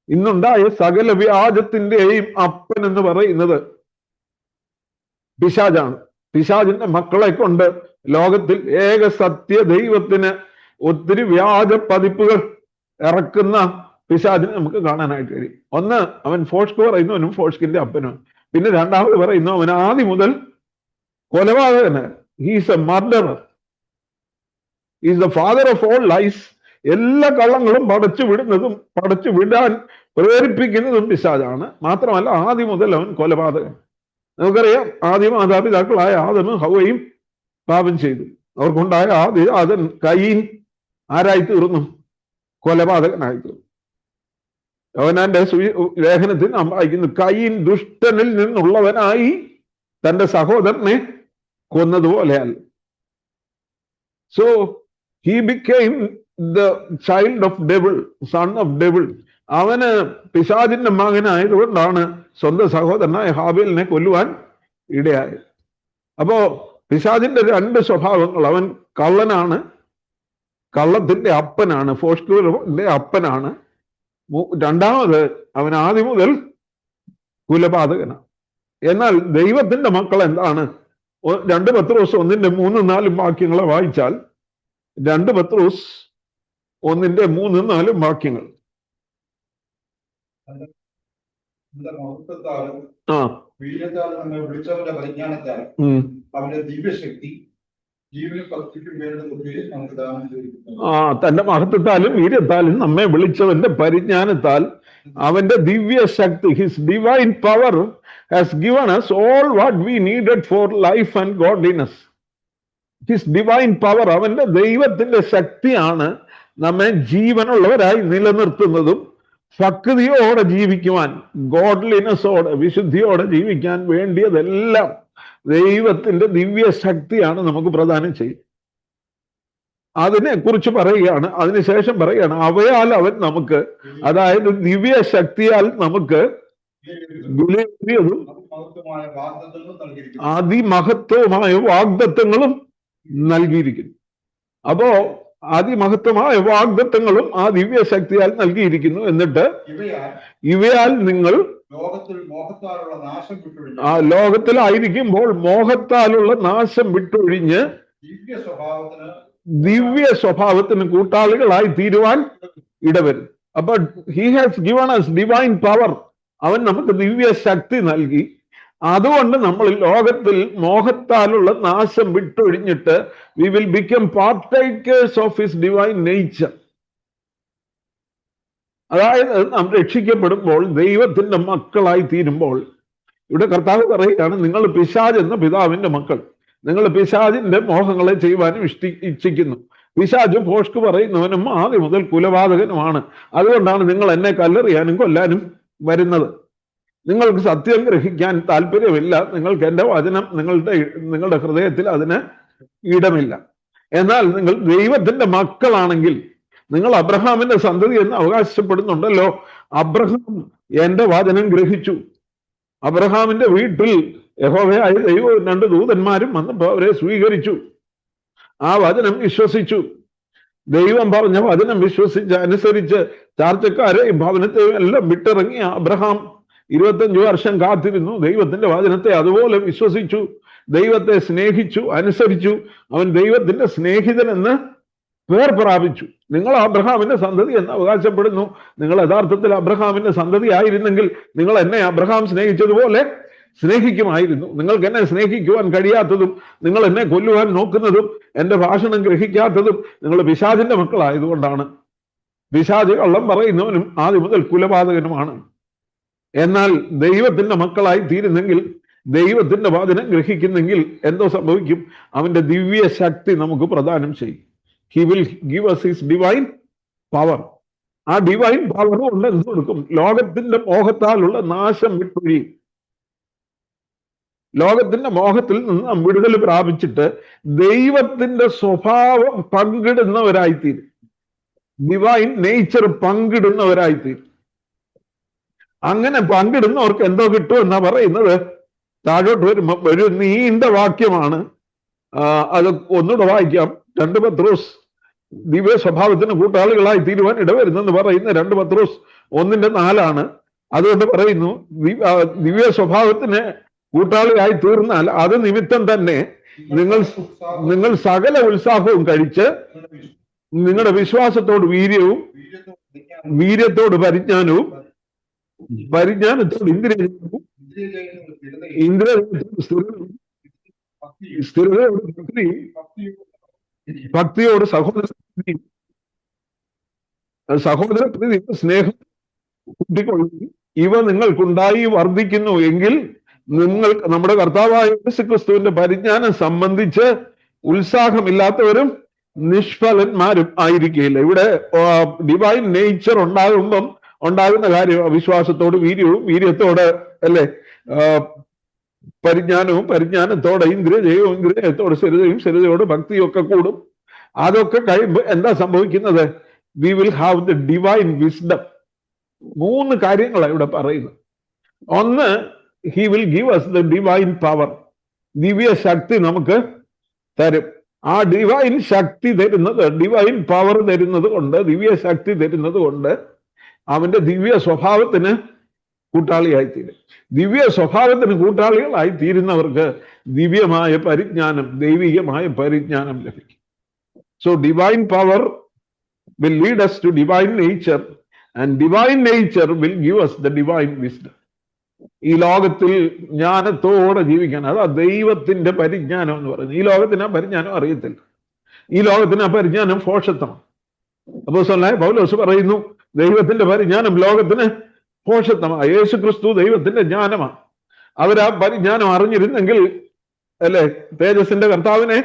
ഇന്നുണ്ടായ സകല വ്യാജത്തിന്റെയും അപ്പൻ എന്ന് പറയുന്നത് പിശാചാണ്. പിശാചിന്റെ മക്കളെ കൊണ്ട് ലോകത്തിൽ ഏക സത്യ ദൈവത്തിന് ഒത്തിരി വ്യാജ പതിപ്പുകൾ ഇറക്കുന്ന പിശാചിനെ നമുക്ക് കാണാനായിട്ട് കഴിയും. ഒന്ന്, അവൻ ഫോഷ്ക്ക് പറയുന്നവനും ഫോഷ്കിന്റെ അപ്പനും. പിന്നെ രണ്ടാമത് പറയുന്നു, അവൻ ആദ്യം മുതൽ കൊലപാതകന്. He's a murderer. Is the father of all lies. എല്ലാ കള്ളങ്ങളും പടച്ചു വിടാൻ പ്രേരിപ്പിക്കുന്നതും പിശാചാണ്. മാത്രമല്ല, ആദ്യം മുതൽ അവൻ കൊലപാതകൻ. നമുക്കറിയാം, ആദ്യ മാതാപിതാക്കളായ ആദമും ഹവ്വയും പാപം ചെയ്തു. അവർക്കുണ്ടായ ആദ്യം കയീൻ ആരായി തീർന്നു? കൊലപാതകനായി തീർന്നു. യോഹന്നാന്റെ ലേഖനത്തിൽ നാം വായിക്കുന്നു, കയീൻ ദുഷ്ടനിൽ നിന്നുള്ളവനായി തന്റെ സഹോദരനെ കൊന്നതുപോലെയല്ല. So he became the child of devil, son of devil. അവന് പിശാചിന്റെ മകനായതുകൊണ്ടാണ് സ്വന്തം സഹോദരനായ ഹാബേലിനെ കൊല്ലുവാൻ ഇടയായത്. അപ്പോ പിശാചിന്റെ രണ്ട് സ്വഭാവങ്ങൾ: അവൻ കള്ളനാണ്, കള്ളത്തിന്റെ അപ്പനാണ്, ഫോഷ്കുവിന്റെ അപ്പനാണ്. രണ്ടാമത്, അവൻ ആദ്യം മുതൽ കുലപാതകനാണ്. എന്നാൽ ദൈവത്തിന്റെ മക്കൾ എന്താണ്? 2 പത്രോസ് 1:3-4 വാക്യങ്ങളെ വായിച്ചാൽ, 2 പത്രോസ് 1:3-4 വാക്യങ്ങൾ. വിളിച്ചവന്റെ പരിജ്ഞാനത്താൽ അവന്റെ ദിവ്യശക്തി ജീവനും ഭക്തിക്കും വേണ്ടതൊക്കെ നമുക്ക് ദാനം ചെയ്തിരിക്കുന്നു. തന്റെ മഹത്വത്താലും വീര്യത്താലും നമ്മെ വിളിച്ചവന്റെ പരിജ്ഞാനത്താൽ അവന്റെ ദിവ്യശക്തി, his divine power has given us all what we needed for life and godliness. His divine power, അവന്റെ ദൈവത്തിന്റെ ശക്തിയാണ് നമ്മെ ജീവനുള്ളവരായി നിലനിർത്തുന്നതും ഭക്തിയോടെ ജീവിക്കുവാൻ, ഗോഡ്ലിനെസ്സോടെ, വിശുദ്ധിയോടെ ജീവിക്കാൻ വേണ്ടിയതെല്ലാം ദൈവത്തിന്റെ ദിവ്യ ശക്തിയാണ് നമുക്ക് പ്രദാനം ചെയ്യും. അതിനെ കുറിച്ച് പറയുകയാണ്. അതിനുശേഷം പറയുകയാണ്, അവയാൽ അവൻ നമുക്ക്, അതായത് ദിവ്യ ശക്തിയാൽ നമുക്ക് അതിമഹത്വമായ വാഗ്ദത്തങ്ങളും നൽകിയിരിക്കുന്നു. അപ്പോ അതിമഹത്വമായ വാഗ്ദത്തങ്ങളും ആ ദിവ്യ ശക്തിയാൽ നൽകിയിരിക്കുന്നു. എന്നിട്ട് ഇവയാൽ നിങ്ങൾ ലോകത്തിലായിരിക്കുമ്പോൾ മോഹത്താലുള്ള നാശം വിട്ടൊഴിഞ്ഞ് ദിവ്യ സ്വഭാവത്തിന് കൂട്ടാളികളായി തീരുവാൻ ഇടവരും. അപ്പൊ he has given us divine power. അവൻ നമുക്ക് ദിവ്യ ശക്തി നൽകി. അതുകൊണ്ട് നമ്മൾ ലോകത്തിൽ മോഹത്താലുള്ള നാശം വിട്ടൊഴിഞ്ഞിട്ട് we will become partakers of his divine nature. അതായത് നാം രക്ഷിക്കപ്പെടുമ്പോൾ, ദൈവത്തിന്റെ മക്കളായി തീരുമ്പോൾ, ഇവിടെ കർത്താവ് പറയുകയാണ്, നിങ്ങൾ പിശാച് എന്ന പിതാവിന്റെ മക്കൾ. നിങ്ങൾ പിശാചിന്റെ മോഹങ്ങളെ ചെയ്യുവാനും ഇച്ഛിക്കുന്നു. പിശാച് ഭോഷ്ക് പറയുന്നവനും ആദ്യം മുതൽ കുലപാതകനുമാണ്. അതുകൊണ്ടാണ് നിങ്ങൾ എന്നെ കല്ലെറിയാനും കൊല്ലാനും വരുന്നത്. നിങ്ങൾക്ക് സത്യം ഗ്രഹിക്കാൻ താല്പര്യമില്ല. നിങ്ങൾക്ക് എൻ്റെ വചനം നിങ്ങളുടെ ഹൃദയത്തിൽ അതിന് ഇടമില്ല. എന്നാൽ നിങ്ങൾ ദൈവത്തിന്റെ മക്കളാണെങ്കിൽ, നിങ്ങൾ അബ്രഹാമിന്റെ സന്തതി എന്ന് അവകാശപ്പെടുന്നുണ്ടല്ലോ. അബ്രഹാം എന്റെ വചനം ഗ്രഹിച്ചു. അബ്രഹാമിന്റെ വീട്ടിൽ യഹോവയായ ദൈവവും 2 ദൂതന്മാരും വന്നപ്പോൾ അവരെ സ്വീകരിച്ചു. ആ വചനം വിശ്വസിച്ചു. ദൈവം പറഞ്ഞ വചനം വിശ്വസിച്ച് അനുസരിച്ച് ചാർച്ചക്കാരെയും ഭവനത്തെയും എല്ലാം വിട്ടിറങ്ങിയ അബ്രഹാം 25 വർഷം കാത്തിരുന്നു. ദൈവത്തിന്റെ വചനത്തെ അതുപോലെ വിശ്വസിച്ചു, ദൈവത്തെ സ്നേഹിച്ചു, അനുസരിച്ചു. അവൻ ദൈവത്തിന്റെ സ്നേഹിതനെന്ന് പേർ പ്രാപിച്ചു. നിങ്ങൾ അബ്രഹാമിന്റെ സന്തതി എന്ന് അവകാശപ്പെടുന്നു. നിങ്ങൾ യഥാർത്ഥത്തിൽ അബ്രഹാമിന്റെ സന്തതി ആയിരുന്നെങ്കിൽ നിങ്ങൾ എന്നെ അബ്രഹാം സ്നേഹിച്ചതുപോലെ സ്നേഹിക്കുമായിരുന്നു. നിങ്ങൾക്ക് എന്നെ സ്നേഹിക്കുവാൻ കഴിയാത്തതും, നിങ്ങൾ എന്നെ കൊല്ലുവാൻ നോക്കുന്നതും, എന്റെ ഭാഷണം ഗ്രഹിക്കാത്തതും നിങ്ങൾ പിശാചിന്റെ മക്കളായതുകൊണ്ടാണ്. പിശാച് കള്ളം പറയുന്നവനും ആദ്യം മുതൽ കുലപാതകനുമാണ്. എന്നാൽ ദൈവത്തിന്റെ മക്കളായി തീരുന്നെങ്കിൽ, ദൈവത്തിന്റെ വചനം ഗ്രഹിക്കുന്നെങ്കിൽ എന്തോ സംഭവിക്കും? അവന്റെ ദിവ്യ ശക്തി നമുക്ക് പ്രദാനം ചെയ്യും. He will give us his divine power. ആ ഡിവൈൻ പവർ കൊണ്ട് എന്ത് കൊടുക്കും? ലോകത്തിന്റെ മോഹത്താലുള്ള നാശം വിട്ടൊഴിയും. ലോകത്തിന്റെ മോഹത്തിൽ നിന്ന് നാം വിടുതൽ പ്രാപിച്ചിട്ട് ദൈവത്തിന്റെ സ്വഭാവം പങ്കിടുന്നവരായിത്തീരും. Divine nature പങ്കിടുന്നവരായിത്തീരും. അങ്ങനെ പങ്കിടുന്നവർക്ക് എന്തോ കിട്ടും എന്നാ പറയുന്നത്. താഴോട്ട് വരുമ്പോ ഒരു നീണ്ട വാക്യമാണ്. അത് ഒന്നുകൂടെ വായിക്കാം. 2 പത്രോസ് ദിവ്യ സ്വഭാവത്തിന് കൂട്ടാളികളായി തീരുവാൻ ഇടവരുന്നെന്ന് പറയുന്ന 2 പത്രോസ് 1:4. അതുകൊണ്ട് പറയുന്നു, ദിവ്യ സ്വഭാവത്തിന് കൂട്ടാളിയായി തീർന്നാൽ അത് നിമിത്തം തന്നെ നിങ്ങൾ സകല ഉത്സാഹവും കഴിച്ച് നിങ്ങളുടെ വിശ്വാസത്തോട് വീര്യവും, വീര്യത്തോട് പരിജ്ഞാനവും, പരിജ്ഞാനത്തോട് ഇന്ദ്രിയവും, ഇന്ദ്രിയത്തോട് സ്ഥിരതയോട് ഭക്തിയോട് സഹോദരപ്രീതി സ്നേഹം കൂട്ടിക്കൊള്ളുന്നു. ഇവ നിങ്ങൾക്കുണ്ടായി വർദ്ധിക്കുന്നു എങ്കിൽ നിങ്ങൾ നമ്മുടെ കർത്താവായ യേശുക്രിസ്തുവിന്റെ പരിജ്ഞാനം സംബന്ധിച്ച് ഉത്സാഹമില്ലാത്തവരും നിഷ്ഫലന്മാരും ആയിരിക്കില്ല. ഇവിടെ ഡിവൈൻ നേച്ചർ ഉണ്ടാകുമ്പം ഉണ്ടാകുന്ന കാര്യം വിശ്വാസത്തോട് വീര്യവും, വീര്യത്തോട് അല്ലെ പരിജ്ഞാനവും പരിജ്ഞാനത്തോടെ ഇന്ദ്രിയജയവും ഇന്ദ്രിയത്തോടെ സ്ഥിരതയും സ്ഥിരതയോടെ ഭക്തിയും ഒക്കെ കൂടും. അതൊക്കെ കഴിയുമ്പോൾ എന്താ സംഭവിക്കുന്നത്? We will have the divine wisdom. 3 കാര്യങ്ങളാണ് ഇവിടെ പറയുന്നത്. ഒന്ന്, he will give us the divine power. ദിവ്യ ശക്തി നമുക്ക് തരും. ആ ഡിവൈൻ ശക്തി തരുന്നത്, ഡിവൈൻ പവർ തരുന്നത് കൊണ്ട്, ദിവ്യ ശക്തി തരുന്നത് കൊണ്ട് അവന്റെ ദിവ്യ സ്വഭാവത്തിന് കൂട്ടാളിയായിത്തീരും. ദിവ്യ സ്വഭാവത്തിന് കൂട്ടാളികളായി തീരുന്നവർക്ക് ദിവ്യമായ പരിജ്ഞാനം, ദൈവികമായ പരിജ്ഞാനം ലഭിക്കും. So divine power will lead us to divine nature, and divine nature will give us the divine wisdom. ഈ ലോകത്തിൽ ജ്ഞാനത്തോടെ ജീവിക്കാൻ, അതാ ദൈവത്തിന്റെ പരിജ്ഞാനം എന്ന് പറയുന്നത്. ഈ ലോകത്തിന് ആ പരിജ്ഞാനം അറിയത്തില്ല. ഈ ലോകത്തിന് ആ പരിജ്ഞാനം ഭോഷത്വമാണ്. അപ്പോസ്തലനായ പൗലോസ് പറയുന്നു, ദൈവത്തിന്റെ പരിജ്ഞാനം ലോകത്തിന് ഭോഷത്വമാണ്. യേശു ക്രിസ്തു ദൈവത്തിന്റെ ജ്ഞാനമാണ്. അവരാ പരിജ്ഞാനം അറിഞ്ഞിരുന്നെങ്കിൽ അല്ലെ തേജസ്സിന്റെ കർത്താവിനെ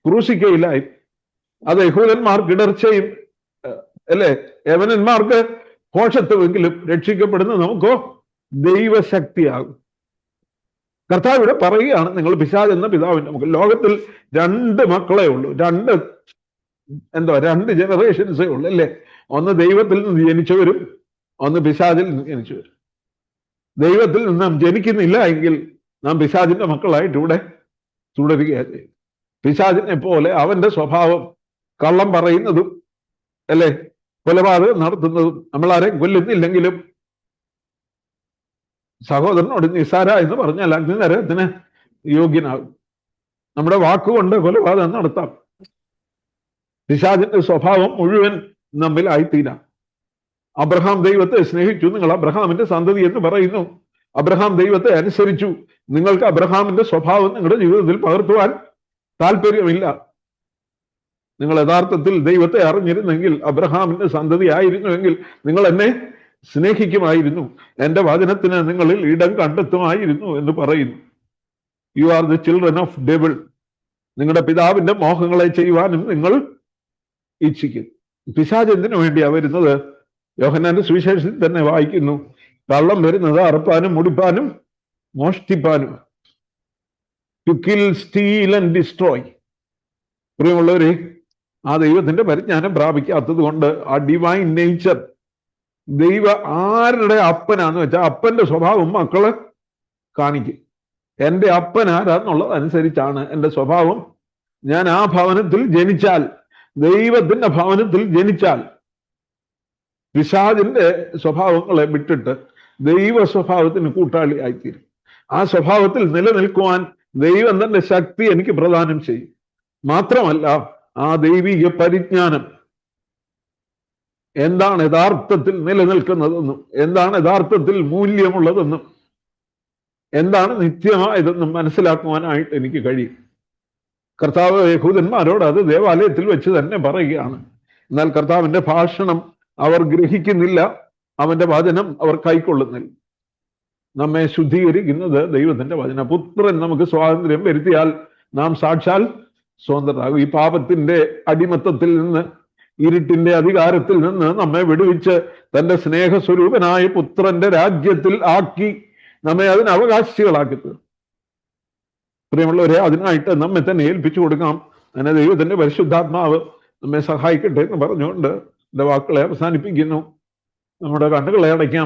ക്രൂശിക്കയില്ലായി. അത് യഹൂദന്മാർക്ക് ഇടർച്ചയും അല്ലെ യവനന്മാർക്ക് ഭോഷത്വമെങ്കിലും രക്ഷിക്കപ്പെടുന്ന നമുക്കോ ദൈവശക്തിയാകും. കർത്താവ് ഇവിടെ പറയുകയാണ്, നിങ്ങൾ പിശാച് എന്ന പിതാവിന്റെ നമുക്ക് ലോകത്തിൽ 2 മക്കളെ ഉള്ളൂ. 2 ജനറേഷൻസേ ഉള്ളൂ അല്ലേ? ഒന്ന് ദൈവത്തിൽ നിന്ന് ജനിച്ചവരും ഒന്ന് പിശാചിൽ നിന്ന് ജനിച്ചവരും. ദൈവത്തിൽ നിന്ന് നാം ജനിക്കുന്നില്ല എങ്കിൽ നാം പിശാചിന്റെ മക്കളായിട്ട് ഇവിടെ തുടരുകയാണ് ചെയ്യും. പിശാചിനെ പോലെ അവന്റെ സ്വഭാവം കള്ളം പറയുന്നതും അല്ലെ കൊലപാതകം നടത്തുന്നതും, നമ്മളാരെയും കൊല്ലുന്നില്ലെങ്കിലും സഹോദരനോട് നിസാര എന്ന് പറഞ്ഞാൽ അഗ്നിനരകത്തിന് യോഗ്യനാകും. നമ്മുടെ വാക്കുകൊണ്ട് കൊലപാതകം നടത്താം. പിശാചിന്റെ സ്വഭാവം മുഴുവൻ നമ്മിൽ ആയിത്തീരാം. അബ്രഹാം ദൈവത്തെ സ്നേഹിച്ചു, നിങ്ങൾ അബ്രഹാമിന്റെ സന്തതി എന്ന് പറയുന്നു. അബ്രഹാം ദൈവത്തെ അനുസരിച്ചു. നിങ്ങൾക്ക് അബ്രഹാമിന്റെ സ്വഭാവം നിങ്ങളുടെ ജീവിതത്തിൽ പകർത്തുവാൻ താല്പര്യമില്ല. നിങ്ങൾ യഥാർത്ഥത്തിൽ ദൈവത്തെ അറിഞ്ഞിരുന്നെങ്കിൽ, അബ്രഹാമിന്റെ സന്തതി ആയിരുന്നുവെങ്കിൽ നിങ്ങൾ എന്നെ സ്നേഹിക്കുമായിരുന്നു, എന്റെ വചനത്തിന് നിങ്ങളിൽ ഇടം കണ്ടെത്തുമായിരുന്നു എന്ന് പറയുന്നു. You are the children of devil. നിങ്ങളുടെ പിതാവിന്റെ മോഹങ്ങളെ ചെയ്യുവാനും നിങ്ങൾ ഇച്ഛിക്കും. പിശാച് എന്തിനു വേണ്ടിയാ വരുന്നത്? യോഹന്നാന്റെ സുവിശേഷത്തിൽ തന്നെ വായിക്കുന്നു, കള്ളം വരുന്നത് അറുപ്പാനും മുടിപ്പാനും മോഷ്ടിപ്പാനും. To kill, steal and destroy. പ്രിയമുള്ളവരെ, ആ ദൈവത്തിന്റെ പരിജ്ഞാനം പ്രാപിക്കാത്തത് കൊണ്ട് ആ ഡിവൈൻ നേച്ചർ, ദൈവ ആരുടെ അപ്പനാന്ന് വെച്ചാൽ അപ്പന്റെ സ്വഭാവം മക്കള് കാണിക്കും. എൻ്റെ അപ്പൻ ആരാന്നുള്ളത് അനുസരിച്ചാണ് എൻ്റെ സ്വഭാവം. ഞാൻ ആ ഭവനത്തിൽ ജനിച്ചാൽ, ദൈവത്തിന്റെ ഭവനത്തിൽ ജനിച്ചാൽ, പിശാചിന്റെ സ്വഭാവങ്ങളെ വിട്ടിട്ട് ദൈവ സ്വഭാവത്തിന് കൂട്ടാളി ആയിത്തീരും. ആ സ്വഭാവത്തിൽ നിലനിൽക്കുവാൻ ദൈവം തന്റെ ശക്തി എനിക്ക് പ്രദാനം ചെയ്യും. മാത്രമല്ല, ആ ദൈവിക പരിജ്ഞാനം എന്താണ് യഥാർത്ഥത്തിൽ നിലനിൽക്കുന്നതെന്നും, എന്താണ് യഥാർത്ഥത്തിൽ മൂല്യമുള്ളതെന്നും, എന്താണ് നിത്യമായതെന്നും മനസ്സിലാക്കുവാനായിട്ട് എനിക്ക് കഴിയും. കർത്താവ് യഹൂദന്മാരോട് അത് ദേവാലയത്തിൽ വെച്ച് തന്നെ പറയുകയാണ്. എന്നാൽ കർത്താവിന്റെ ഭാഷണം അവർ ഗ്രഹിക്കുന്നില്ല, അവന്റെ വചനം അവർ കൈക്കൊള്ളുന്നില്ല. നമ്മെ ശുദ്ധീകരിക്കുന്നത് ദൈവത്തിന്റെ വചനം. പുത്രൻ നമുക്ക് സ്വാതന്ത്ര്യം വരുത്തിയാൽ നാം സാക്ഷാൽ സ്വതന്ത്രരാകും. ഈ പാപത്തിന്റെ അടിമത്തത്തിൽ നിന്ന്, ഇരുട്ടിന്റെ അധികാരത്തിൽ നിന്ന് നമ്മെ വിടുവിച്ച് തന്റെ സ്നേഹസ്വരൂപനായ പുത്രന്റെ രാജ്യത്തിൽ ആക്കി നമ്മെ അതിന് അവകാശികളാക്കി തീർക്കും. പ്രിയമുള്ളവരെ, അതിനായിട്ട് നമ്മെ തന്നെ ഏൽപ്പിച്ചു കൊടുക്കാം. അങ്ങനെ ദൈവത്തിന്റെ പരിശുദ്ധാത്മാവ് നമ്മെ സഹായിക്കട്ടെ എന്ന് പറഞ്ഞുകൊണ്ട് എൻ്റെ വാക്കുകളെ അവസാനിപ്പിക്കുന്നു. നമ്മുടെ കണ്ണുകളെ അടയ്ക്കാം.